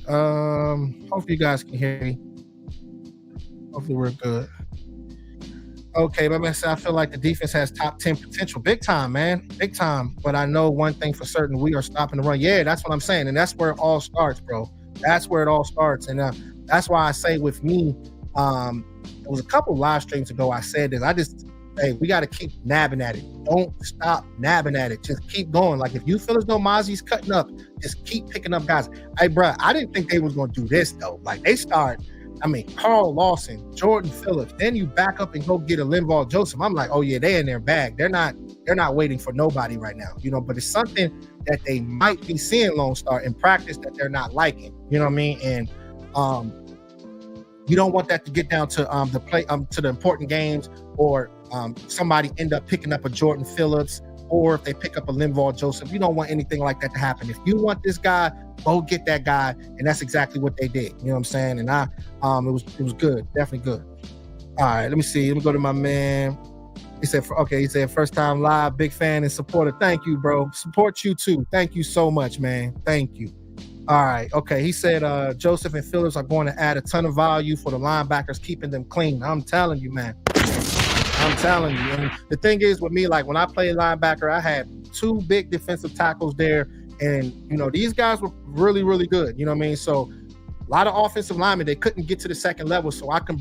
Hopefully you guys can hear me. Hopefully we're good. Okay, my man said, I feel like the defense has top 10 potential. Big time, man. Big time. But I know one thing for certain, we are stopping the run. Yeah, that's what I'm saying. And that's where it all starts, bro. That's where it all starts. And that's why I say with me, it was a couple live streams ago I said this. We got to keep nabbing at it. Don't stop nabbing at it. Just keep going. Like, if you feel as though Mozzie's cutting up, just keep picking up guys. Hey, bro, I didn't think they was going to do this, though. Like, they start... Carl Lawson, Jordan Phillips, then you back up and go get a Linval Joseph. I'm like, oh yeah, they're in their bag. They're not waiting for nobody right now, but it's something that they might be seeing Lone Star in practice that they're not liking. You know what I mean? And you don't want that to get down to the play to the important games, or somebody end up picking up a Jordan Phillips, or if they pick up a Linval Joseph. You don't want anything like that to happen. If you want this guy, go get that guy, and that's exactly what they did. You know what I'm saying? And it was good, definitely good. All right, let me see. Let me go to my man. He said, he said, first time live, big fan and supporter. Thank you, bro. Support you too. Thank you so much, man. Thank you. All right. Okay. He said, Joseph and Phillips are going to add a ton of value for the linebackers, keeping them clean. I'm telling you, man. I'm telling you. And the thing is with me, like when I played linebacker, I had 2 big defensive tackles there. And, you know, these guys were really, really good. You know what I mean? So a lot of offensive linemen, they couldn't get to the second level. So I can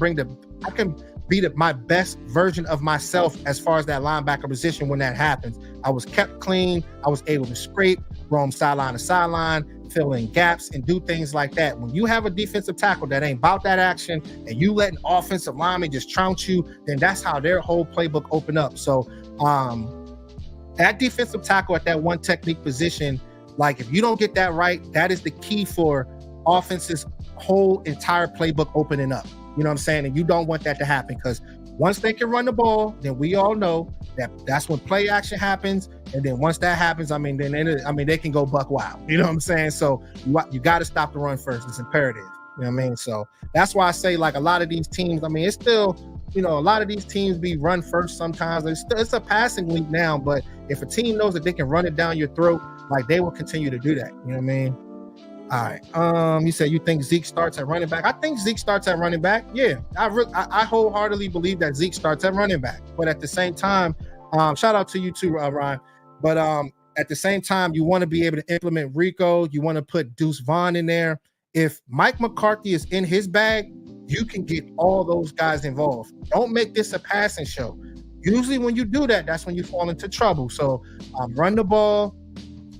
be my best version of myself as far as that linebacker position when that happens. I was kept clean. I was able to scrape, roam sideline to sideline, fill in gaps, and do things like that. When you have a defensive tackle that ain't about that action and you let an offensive lineman just trounce you, then that's how their whole playbook open up. So at defensive tackle at that one technique position, like if you don't get that right, that is the key for offense's whole entire playbook opening up. You know what I'm saying? And you don't want that to happen, because once they can run the ball, then we all know that's when play action happens. And then once that happens, they can go buck wild. You know what I'm saying? So you got to stop the run first. It's imperative. You know what I mean? So that's why I say, like, a lot of these teams, I mean, it's still, you know, a lot of these teams be run first sometimes. It's a passing league now, but if a team knows that they can run it down your throat, like, they will continue to do that. You know what I mean? All right. You said you think Zeke starts at running back. I think Zeke starts at running back. Yeah, I wholeheartedly believe that Zeke starts at running back. But at the same time, shout out to you too, Ryan. But at the same time, you want to be able to implement Rico. You want to put Deuce Vaughn in there. If Mike McCarthy is in his bag, you can get all those guys involved. Don't make this a passing show. Usually when you do that, that's when you fall into trouble. So run the ball.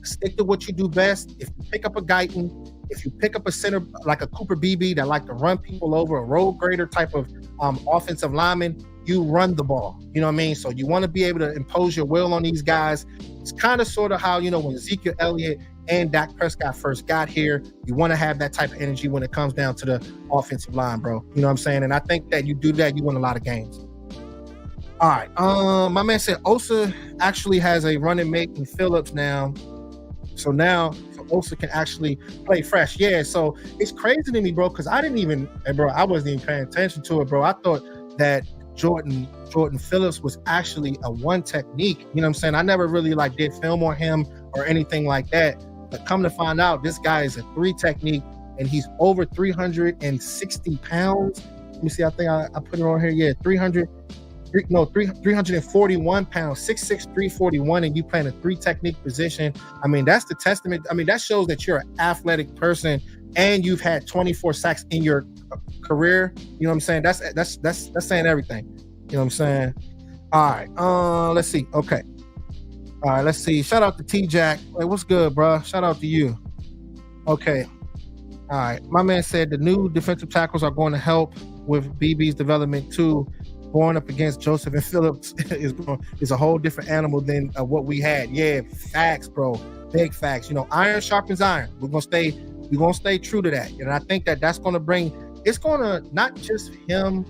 Stick to what you do best. If you pick up a Guyton, if you pick up a center like a Cooper Beebe that like to run people over, a road grader type of offensive lineman, you run the ball. You know what I mean? So you want to be able to impose your will on these guys. It's kind of sort of how, you know, when Ezekiel Elliott and Dak Prescott first got here, you want to have that type of energy when it comes down to the offensive line, bro. You know what I'm saying? And I think that you do that, you win a lot of games. All right. My man said Osa actually has a running mate in Phillips now. So Osa can actually play fresh. Yeah, so it's crazy to me, bro, because I wasn't even paying attention to it, bro. I thought that Jordan Phillips was actually a one technique. You know what I'm saying? I never really did film on him or anything like that. But come to find out, this guy is a 3 technique and he's over 360 pounds. Let me see, I think I put it on here. Yeah, 341 pounds, 6'6", 341, and you playing a 3 technique position. I mean, that's the testament. I mean, that shows that you're an athletic person and you've had 24 sacks in your career. You know what I'm saying? That's saying everything. You know what I'm saying? All right. Let's see. Okay. All right. Let's see. Shout out to T-Jack. Hey, what's good, bro? Shout out to you. Okay. All right. My man said the new defensive tackles are going to help with BB's development too. Going up against Joseph and Phillips is a whole different animal than what we had. Yeah, facts, bro. Big facts. You know, iron sharpens iron. We're gonna stay true to that. And I think that's gonna it's gonna not just him.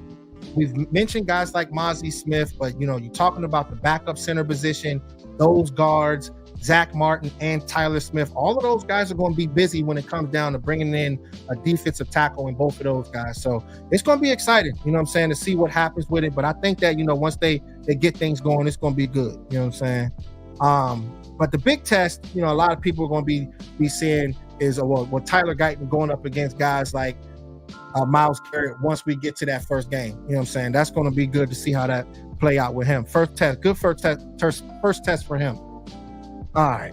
We've mentioned guys like Mozzie Smith, but you know, you're talking about the backup center position, those guards, Zach Martin and Tyler Smith. All of those guys are going to be busy when it comes down to bringing in a defensive tackle in both of those guys. So it's going to be exciting, you know what I'm saying, to see what happens with it. But I think that, you know, once they get things going, it's going to be good. You know what I'm saying? But the big test, you know, a lot of people are going to be seeing is Tyler Guyton going up against guys like Myles Garrett once we get to that first game. You know what I'm saying? That's going to be good to see how that play out with him. First test for him. All right.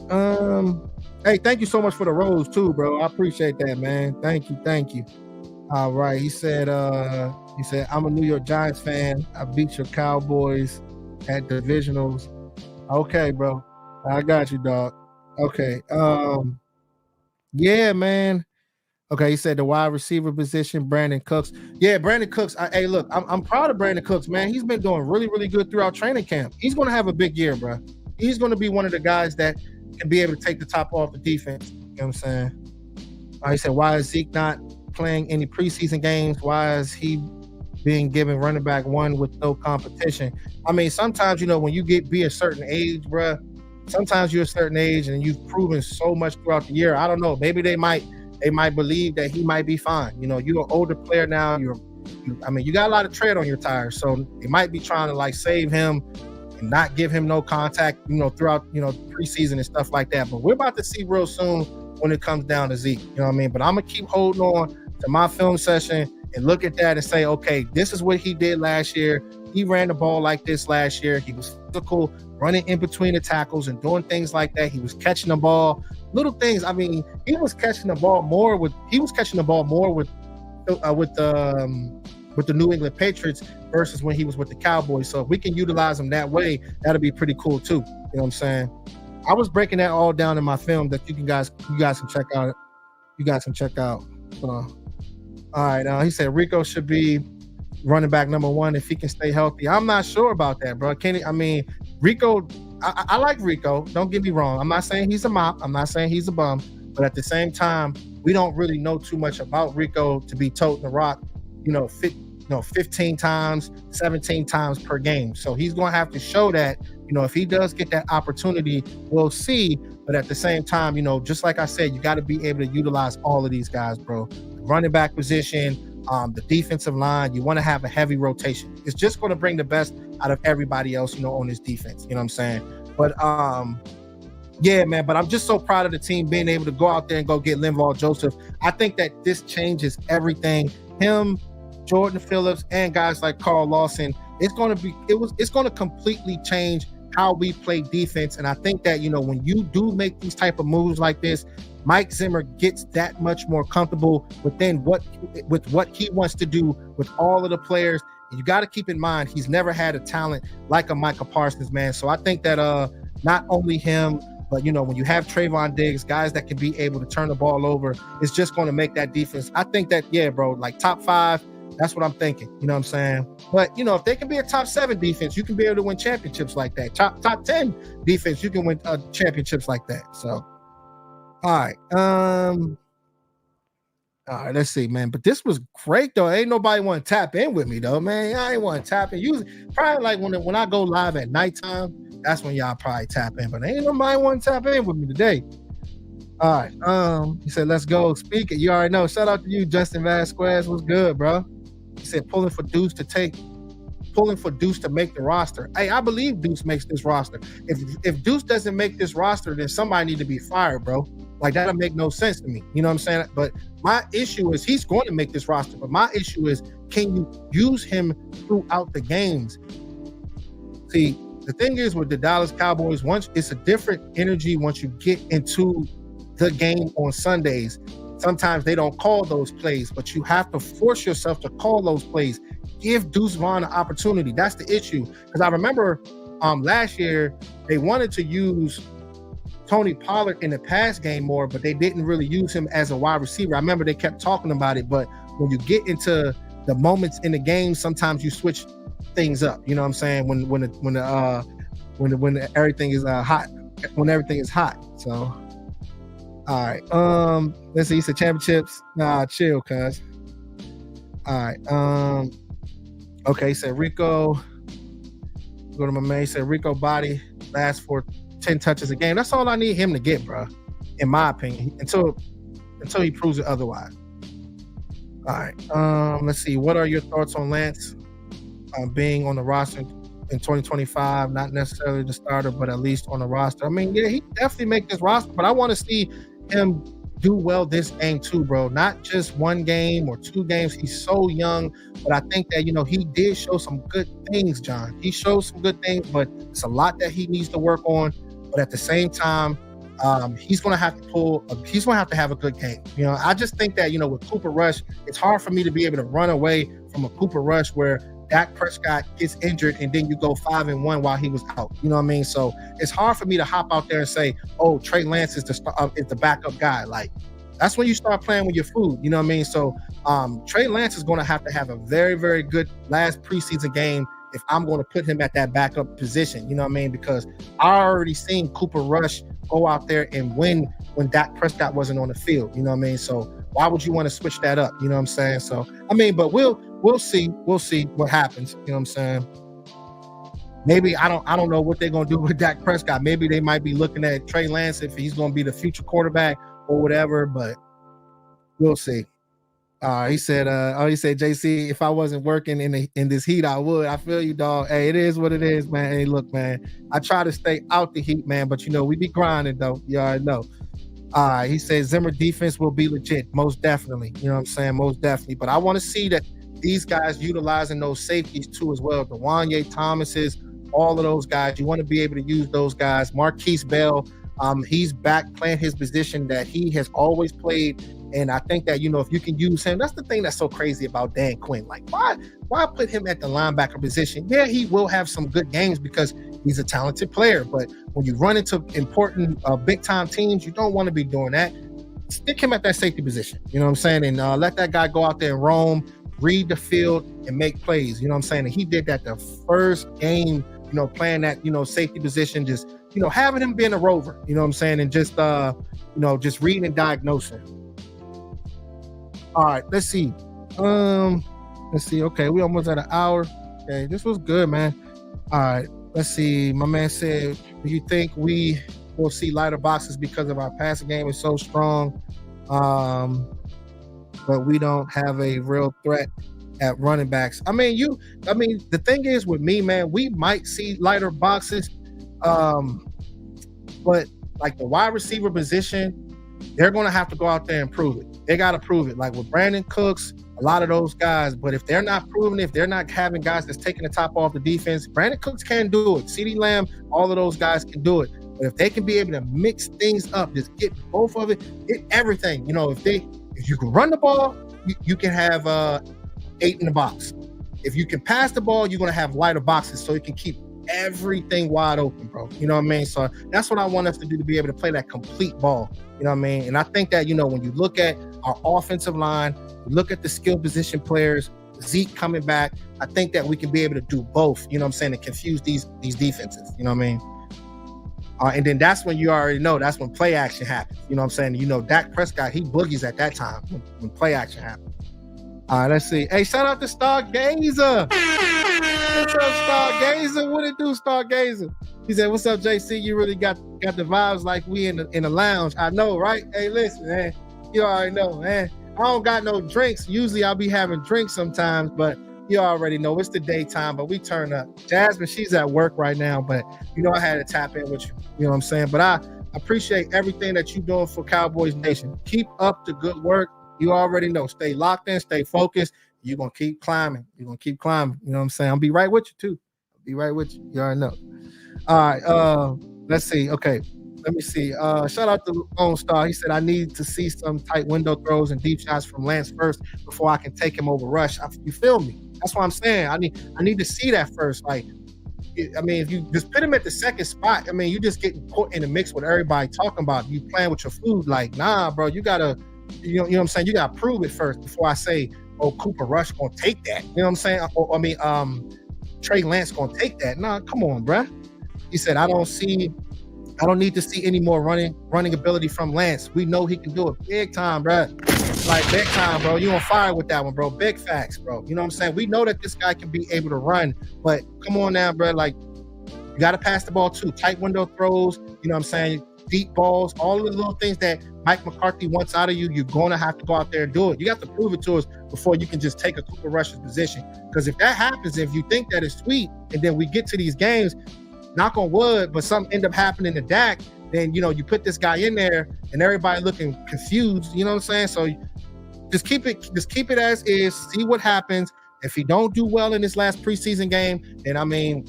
Hey, thank you so much for the rose too, bro. I appreciate that, man. Thank you. All right. He said, I'm a New York Giants fan. I beat your Cowboys at Divisionals. Okay, bro. I got you, dog. Okay. Yeah, man. Okay, he said the wide receiver position, Brandon Cooks. Yeah, Brandon Cooks. Hey, look, I'm proud of Brandon Cooks, man. He's been doing really, really good throughout training camp. He's going to have a big year, bro. He's going to be one of the guys that can be able to take the top off the defense. You know what I'm saying? He said, why is Zeke not playing any preseason games? Why is he being given running back 1 with no competition? I mean, sometimes, you know, when you be a certain age, bro, sometimes you're a certain age and you've proven so much throughout the year. I don't know. Maybe they might believe that he might be fine. You know, you're an older player now. You got a lot of tread on your tires. So they might be trying to save him and not give him no contact, throughout, preseason and stuff like that. But we're about to see real soon when it comes down to Zeke, you know what I mean? But I'm going to keep holding on to my film session and look at that and say, okay, this is what he did last year. He ran the ball like this last year. He was physical, running in between the tackles and doing things like that. He was catching the ball, little things. I mean, he was catching the ball more with the New England Patriots versus when he was with the Cowboys. So if we can utilize him that way, that'll be pretty cool too. You know what I'm saying? I was breaking that all down in my film that you guys can check out. You guys can check out. Hold on. All right. He said Rico should be running back number 1 if he can stay healthy. I'm not sure about that, bro. Rico, I like Rico. Don't get me wrong. I'm not saying he's a mop. I'm not saying he's a bum. But at the same time, we don't really know too much about Rico to be toting the rock, 15 times, 17 times per game. So he's going to have to show that, if he does get that opportunity, we'll see. But at the same time, just like I said, you got to be able to utilize all of these guys, bro. The running back position, the defensive line, you want to have a heavy rotation. It's just going to bring the best out of everybody else, on this defense. You know what I'm saying? But yeah, man, but I'm just so proud of the team being able to go out there and go get Linval Joseph. I think that this changes everything. Him, Jordan Phillips, and guys like Carl Lawson, it's going to completely change how we play defense. And I think that, when you do make these type of moves like this, Mike Zimmer gets that much more comfortable with what he wants to do with all of the players. And you got to keep in mind, he's never had a talent like a Micah Parsons, man. So I think that not only him, but, when you have Trayvon Diggs, guys that can be able to turn the ball over, it's just going to make that defense. I think that, yeah, bro, like top 5, that's what I'm thinking. You know what I'm saying? But, if they can be a top 7 defense, you can be able to win championships like that. Top 10 defense, you can win championships like that. So, all right, let's see, man. But this was great, though. Ain't nobody want to tap in with me, though, man. I ain't want to tap in. Usually, probably like when I go live at nighttime, that's when y'all probably tap in. But ain't nobody want to tap in with me today. All right. He said, let's go. Speak it. You already know. Shout out to you, Justin Vasquez. What's good, bro? He said, pulling for Deuce to make the roster. Hey, I believe Deuce makes this roster. If Deuce doesn't make this roster, then somebody need to be fired, bro. Like, that'll make no sense to me. You know what I'm saying? But my issue is he's going to make this roster. But my issue is, can you use him throughout the games? See, the thing is with the Dallas Cowboys, once it's a different energy once you get into the game on Sundays. Sometimes they don't call those plays, but you have to force yourself to call those plays. Give Deuce Vaughn an opportunity. That's the issue. Because I remember last year, they wanted to use Tony Pollard in the pass game more, but they didn't really use him as a wide receiver. I remember they kept talking about it, but when you get into the moments in the game, sometimes you switch things up. You know what I'm saying? When everything is hot, when everything is hot. So, all right. Let's see. He said championships. Nah, chill, cuz. All right. Okay. He said Rico. Go to my man. He said Rico body lasts for 10 touches a game. That's all I need him to get, bro. In my opinion, until he proves it otherwise. All right. Let's see. What are your thoughts on Lance being on the roster in 2025? Not necessarily the starter, but at least on the roster. I mean, yeah, he definitely make this roster, but I want to see him do well this game too, bro. Not just one game or 2 games. He's so young, but I think that, he did show some good things, John. He showed some good things, but it's a lot that he needs to work on. But at the same time, he's going to have to have a good game. I just think that, with Cooper Rush, it's hard for me to be able to run away from a Cooper Rush where Dak Prescott gets injured and then you go 5-1 while he was out. You know what I mean? So it's hard for me to hop out there and say, oh, Trey Lance is the backup guy. Like, that's when you start playing with your food. You know what I mean? So Trey Lance is going to have a very, very good last preseason game if I'm going to put him at that backup position. You know what I mean? Because I already seen Cooper Rush go out there and win when Dak Prescott wasn't on the field. You know what I mean? So why would you want to switch that up? You know what I'm saying? So, I mean, but we'll see. We'll see what happens. You know what I'm saying? Maybe I don't know what they're going to do with Dak Prescott. Maybe they might be looking at Trey Lance if he's going to be the future quarterback or whatever, but we'll see. He said, JC, if I wasn't working in this heat, I would. I feel you, dog. Hey, it is what it is, man. Hey, look, man, I try to stay out the heat, man, but we be grinding though. You already know. He said Zimmer defense will be legit, most definitely. You know what I'm saying? Most definitely. But I want to see that these guys utilizing those safeties too as well. The Wanye Thomases, all of those guys. You want to be able to use those guys. Marquise Bell, he's back playing his position that he has always played. And I think that, if you can use him, that's the thing that's so crazy about Dan Quinn. Like, why put him at the linebacker position? Yeah, he will have some good games because he's a talented player. But when you run into important big-time teams, you don't want to be doing that. Stick him at that safety position. You know what I'm saying? And let that guy go out there and roam, read the field, and make plays. You know what I'm saying? And he did that the first game, playing that, safety position, just, having him being a rover. You know what I'm saying? And just, just reading and diagnosing. All right, let's see. Okay, we almost at an hour. Okay, this was good, man. All right, let's see. My man said, do you think we will see lighter boxes because of our passing game is so strong, but we don't have a real threat at running backs? I mean, the thing is with me, man, we might see lighter boxes, but like the wide receiver position, they're going to have to go out there and prove it. They got to prove it. Like with Brandon Cooks, a lot of those guys. But if they're not proving it, if they're not having guys that's taking the top off the defense, Brandon Cooks can do it. CeeDee Lamb, all of those guys can do it. But if they can be able to mix things up, just get both of it, get everything. If you can run the ball, you can have 8 in the box. If you can pass the ball, you're going to have lighter boxes so you can keep everything wide open, bro. You know what I mean? So that's what I want us to do, to be able to play that complete ball. You know what I mean? And I think that, when you look at our offensive line, look at the skill position players, Zeke coming back, I think that we can be able to do both, you know what I'm saying, to confuse these defenses, you know what I mean? And then that's when you already know, that's when play action happens. You know what I'm saying? Dak Prescott, he boogies at that time when play action happens. All right, let's see. Hey, shout out to Stargazer. What's up, Stargazer? What it do, Stargazer? He said, what's up, JC? You really got the vibes like we in the lounge. I know, right? Hey, listen, man. You already know, man. I don't got no drinks. Usually I'll be having drinks sometimes, but you already know it's the daytime, but we turn up. Jasmine, she's at work right now, but I had to tap in with you. You know what I'm saying? But I appreciate everything that you're doing for Cowboys Nation. Keep up the good work. You already know. Stay locked in, stay focused. You're going to keep climbing. You're going to keep climbing. You know what I'm saying? I'll be right with you, too. I'll be right with you. You already know. All right. Let's see. Okay. Let me see. Shout out to Lone Star. He said, I need to see some tight window throws and deep shots from Lance first before I can take him over Rush. You feel me? That's what I'm saying. I need to see that first. Like, I mean, if you just put him at the second spot, I mean, you just getting put in the mix with everybody talking about you playing with your food. Like, nah, bro, you gotta, you know what I'm saying? You gotta prove it first before I say, oh, Cooper Rush gonna take that. You know what I'm saying? Trey Lance gonna take that. Nah, come on, bro. He said, I don't need to see any more running ability from Lance. We know he can do it big time, bro. Like big time, bro. You on fire with that one, bro. Big facts, bro. You know what I'm saying? We know that this guy can be able to run, but come on now, bro. Like, you got to pass the ball too. Tight window throws, you know what I'm saying? Deep balls, all of the little things that Mike McCarthy wants out of you, you're going to have to go out there and do it. You got to prove it to us before you can just take a Cooper Rush's position. Because if that happens, if you think that is sweet, and then we get to these games, knock on wood, but something end up happening to Dak, then, you put this guy in there and everybody looking confused, you know what I'm saying? So just keep it as is, see what happens. If he don't do well in this last preseason game, then, I mean,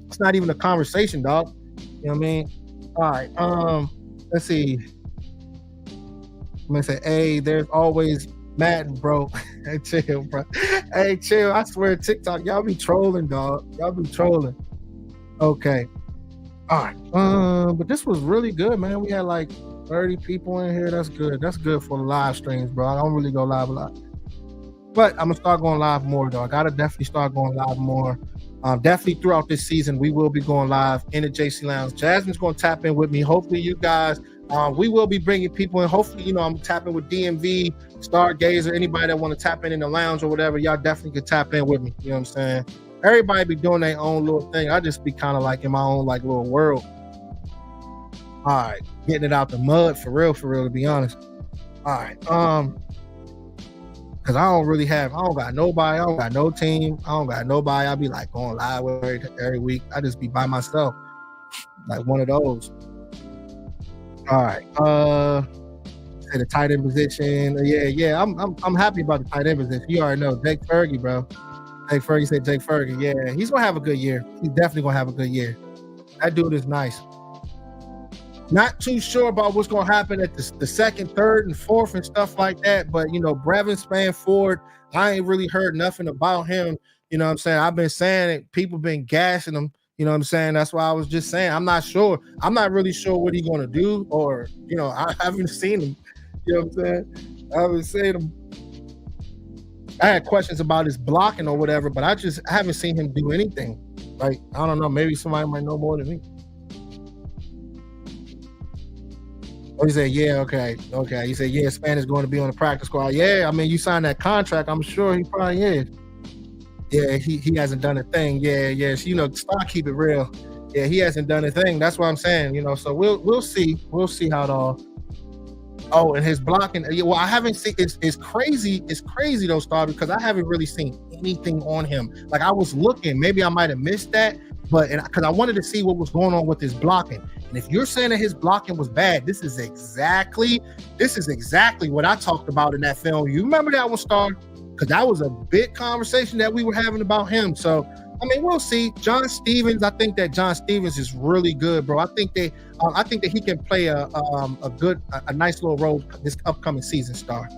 it's not even a conversation, dog. You know what I mean? All right, let's see. I'm gonna say, hey, there's always Madden, bro. Hey, chill, bro. Hey, chill. I swear, TikTok, y'all be trolling, dog. Y'all be trolling. Okay. All right. But this was really good, man. We had like 30 people in here. That's good. That's good for the live streams, bro. I don't really go live a lot. But I'm gonna start going live more, though. I gotta definitely start going live more. Definitely throughout this season, we will be going live in the JC Lounge. Jasmine's gonna tap in with me. Hopefully, you guys, we will be bringing people in. Hopefully, I'm tapping with DMV, Stargazer, anybody that want to tap in the lounge or whatever. Y'all definitely can tap in with me. You know what I'm saying? Everybody be doing their own little thing. I just be kind of like in my own like little world. All right, getting it out the mud for real, to be honest. All right, Cause I don't got nobody, I don't got no team, I don't got nobody. I'll be like going live every week. I just be by myself, like one of those. All right. Say the tight end position. Yeah. I'm happy about the tight end position. You already know Jake Fergie, bro. Jake Fergie said Jake Fergie. Yeah, he's gonna have a good year. He's definitely gonna have a good year. That dude is nice. Not too sure about what's going to happen at the second, third, and fourth and stuff like that. But, Brevin Spanford, I ain't really heard nothing about him. You know what I'm saying? I've been saying it. People been gassing him. You know what I'm saying? That's why I was just saying. I'm not sure. I'm not really sure what he's going to do. Or, I haven't seen him. You know what I'm saying? I haven't seen him. I had questions about his blocking or whatever, but I haven't seen him do anything. Like, I don't know. Maybe somebody might know more than me. Oh, he said, yeah, okay. He said, yeah, Span is going to be on the practice squad. Yeah, I mean, you signed that contract. I'm sure he probably is. Yeah, he hasn't done a thing. Yeah. So, start keep it real. Yeah, he hasn't done a thing. That's what I'm saying, So we'll see. We'll see how it all. Oh, and his blocking. Well, I haven't seen. It's crazy. It's crazy though, Star, because I haven't really seen anything on him. Like I was looking, maybe I might have missed that, but because I wanted to see what was going on with his blocking. And if you're saying that his blocking was bad, this is exactly what I talked about in that film. You remember that one, Star? Because that was a big conversation that we were having about him. So, I mean, we'll see. John Stevens, I think that John Stevens is really good, bro. I think that he can play a nice little role this upcoming season, Star.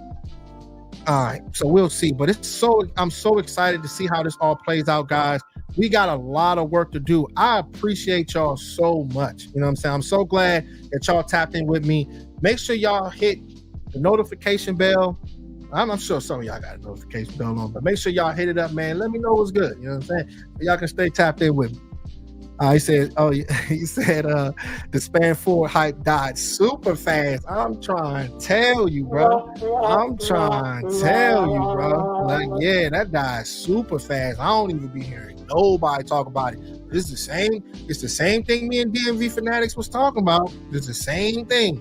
All right, so we'll see. But I'm so excited to see how this all plays out, guys. We got a lot of work to do. I appreciate y'all so much. You know what I'm saying? I'm so glad that y'all tapped in with me. Make sure y'all hit the notification bell. I'm sure some of y'all got a notification bell on, but make sure y'all hit it up, man. Let me know what's good. You know what I'm saying? Y'all can stay tapped in with me. He said the Spanford hype died super fast. I'm trying to tell you, bro. Like, yeah, that died super fast. I don't even be hearing nobody talk about it. It's the same thing me and DMV Fanatics was talking about. It's the same thing.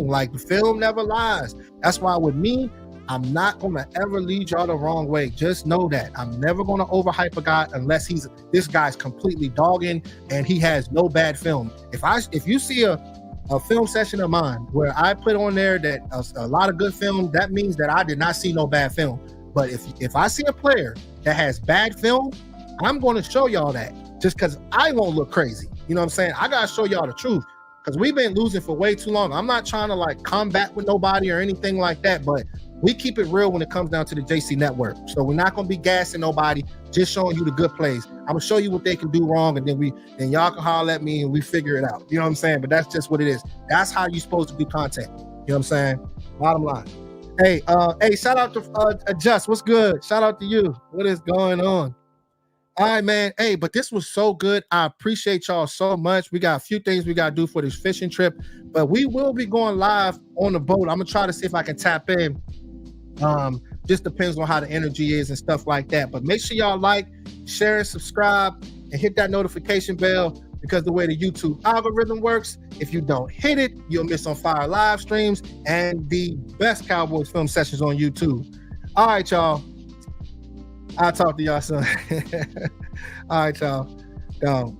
Like the film never lies. That's why with me, I'm not going to ever lead y'all the wrong way. Just know that. I'm never going to overhype a guy unless this guy's completely dogging and he has no bad film. If you see a film session of mine where I put on there that a lot of good film, that means that I did not see no bad film. But if I see a player that has bad film, I'm going to show y'all that just because I won't look crazy. You know what I'm saying? I got to show y'all the truth because we've been losing for way too long. I'm not trying to like combat with nobody or anything like that, but we keep it real when it comes down to the JC Network. So we're not going to be gassing nobody, just showing you the good plays. I'm going to show you what they can do wrong, and then y'all can holler at me and we figure it out. You know what I'm saying? But that's just what it is. That's how you're supposed to do content. You know what I'm saying? Bottom line. Hey, shout out to Adjust. What's good? Shout out to you. What is going on? All right, man. Hey, but this was so good. I appreciate y'all so much. We got a few things we got to do for this fishing trip, but we will be going live on the boat. I'm going to try to see if I can tap in. Just depends on how the energy is and stuff like that. But make sure y'all like, share, and subscribe, and hit that notification bell because the way the YouTube algorithm works, if you don't hit it, you'll miss on fire live streams and the best Cowboys film sessions on YouTube. All right, y'all. I'll talk to y'all soon. All right, y'all.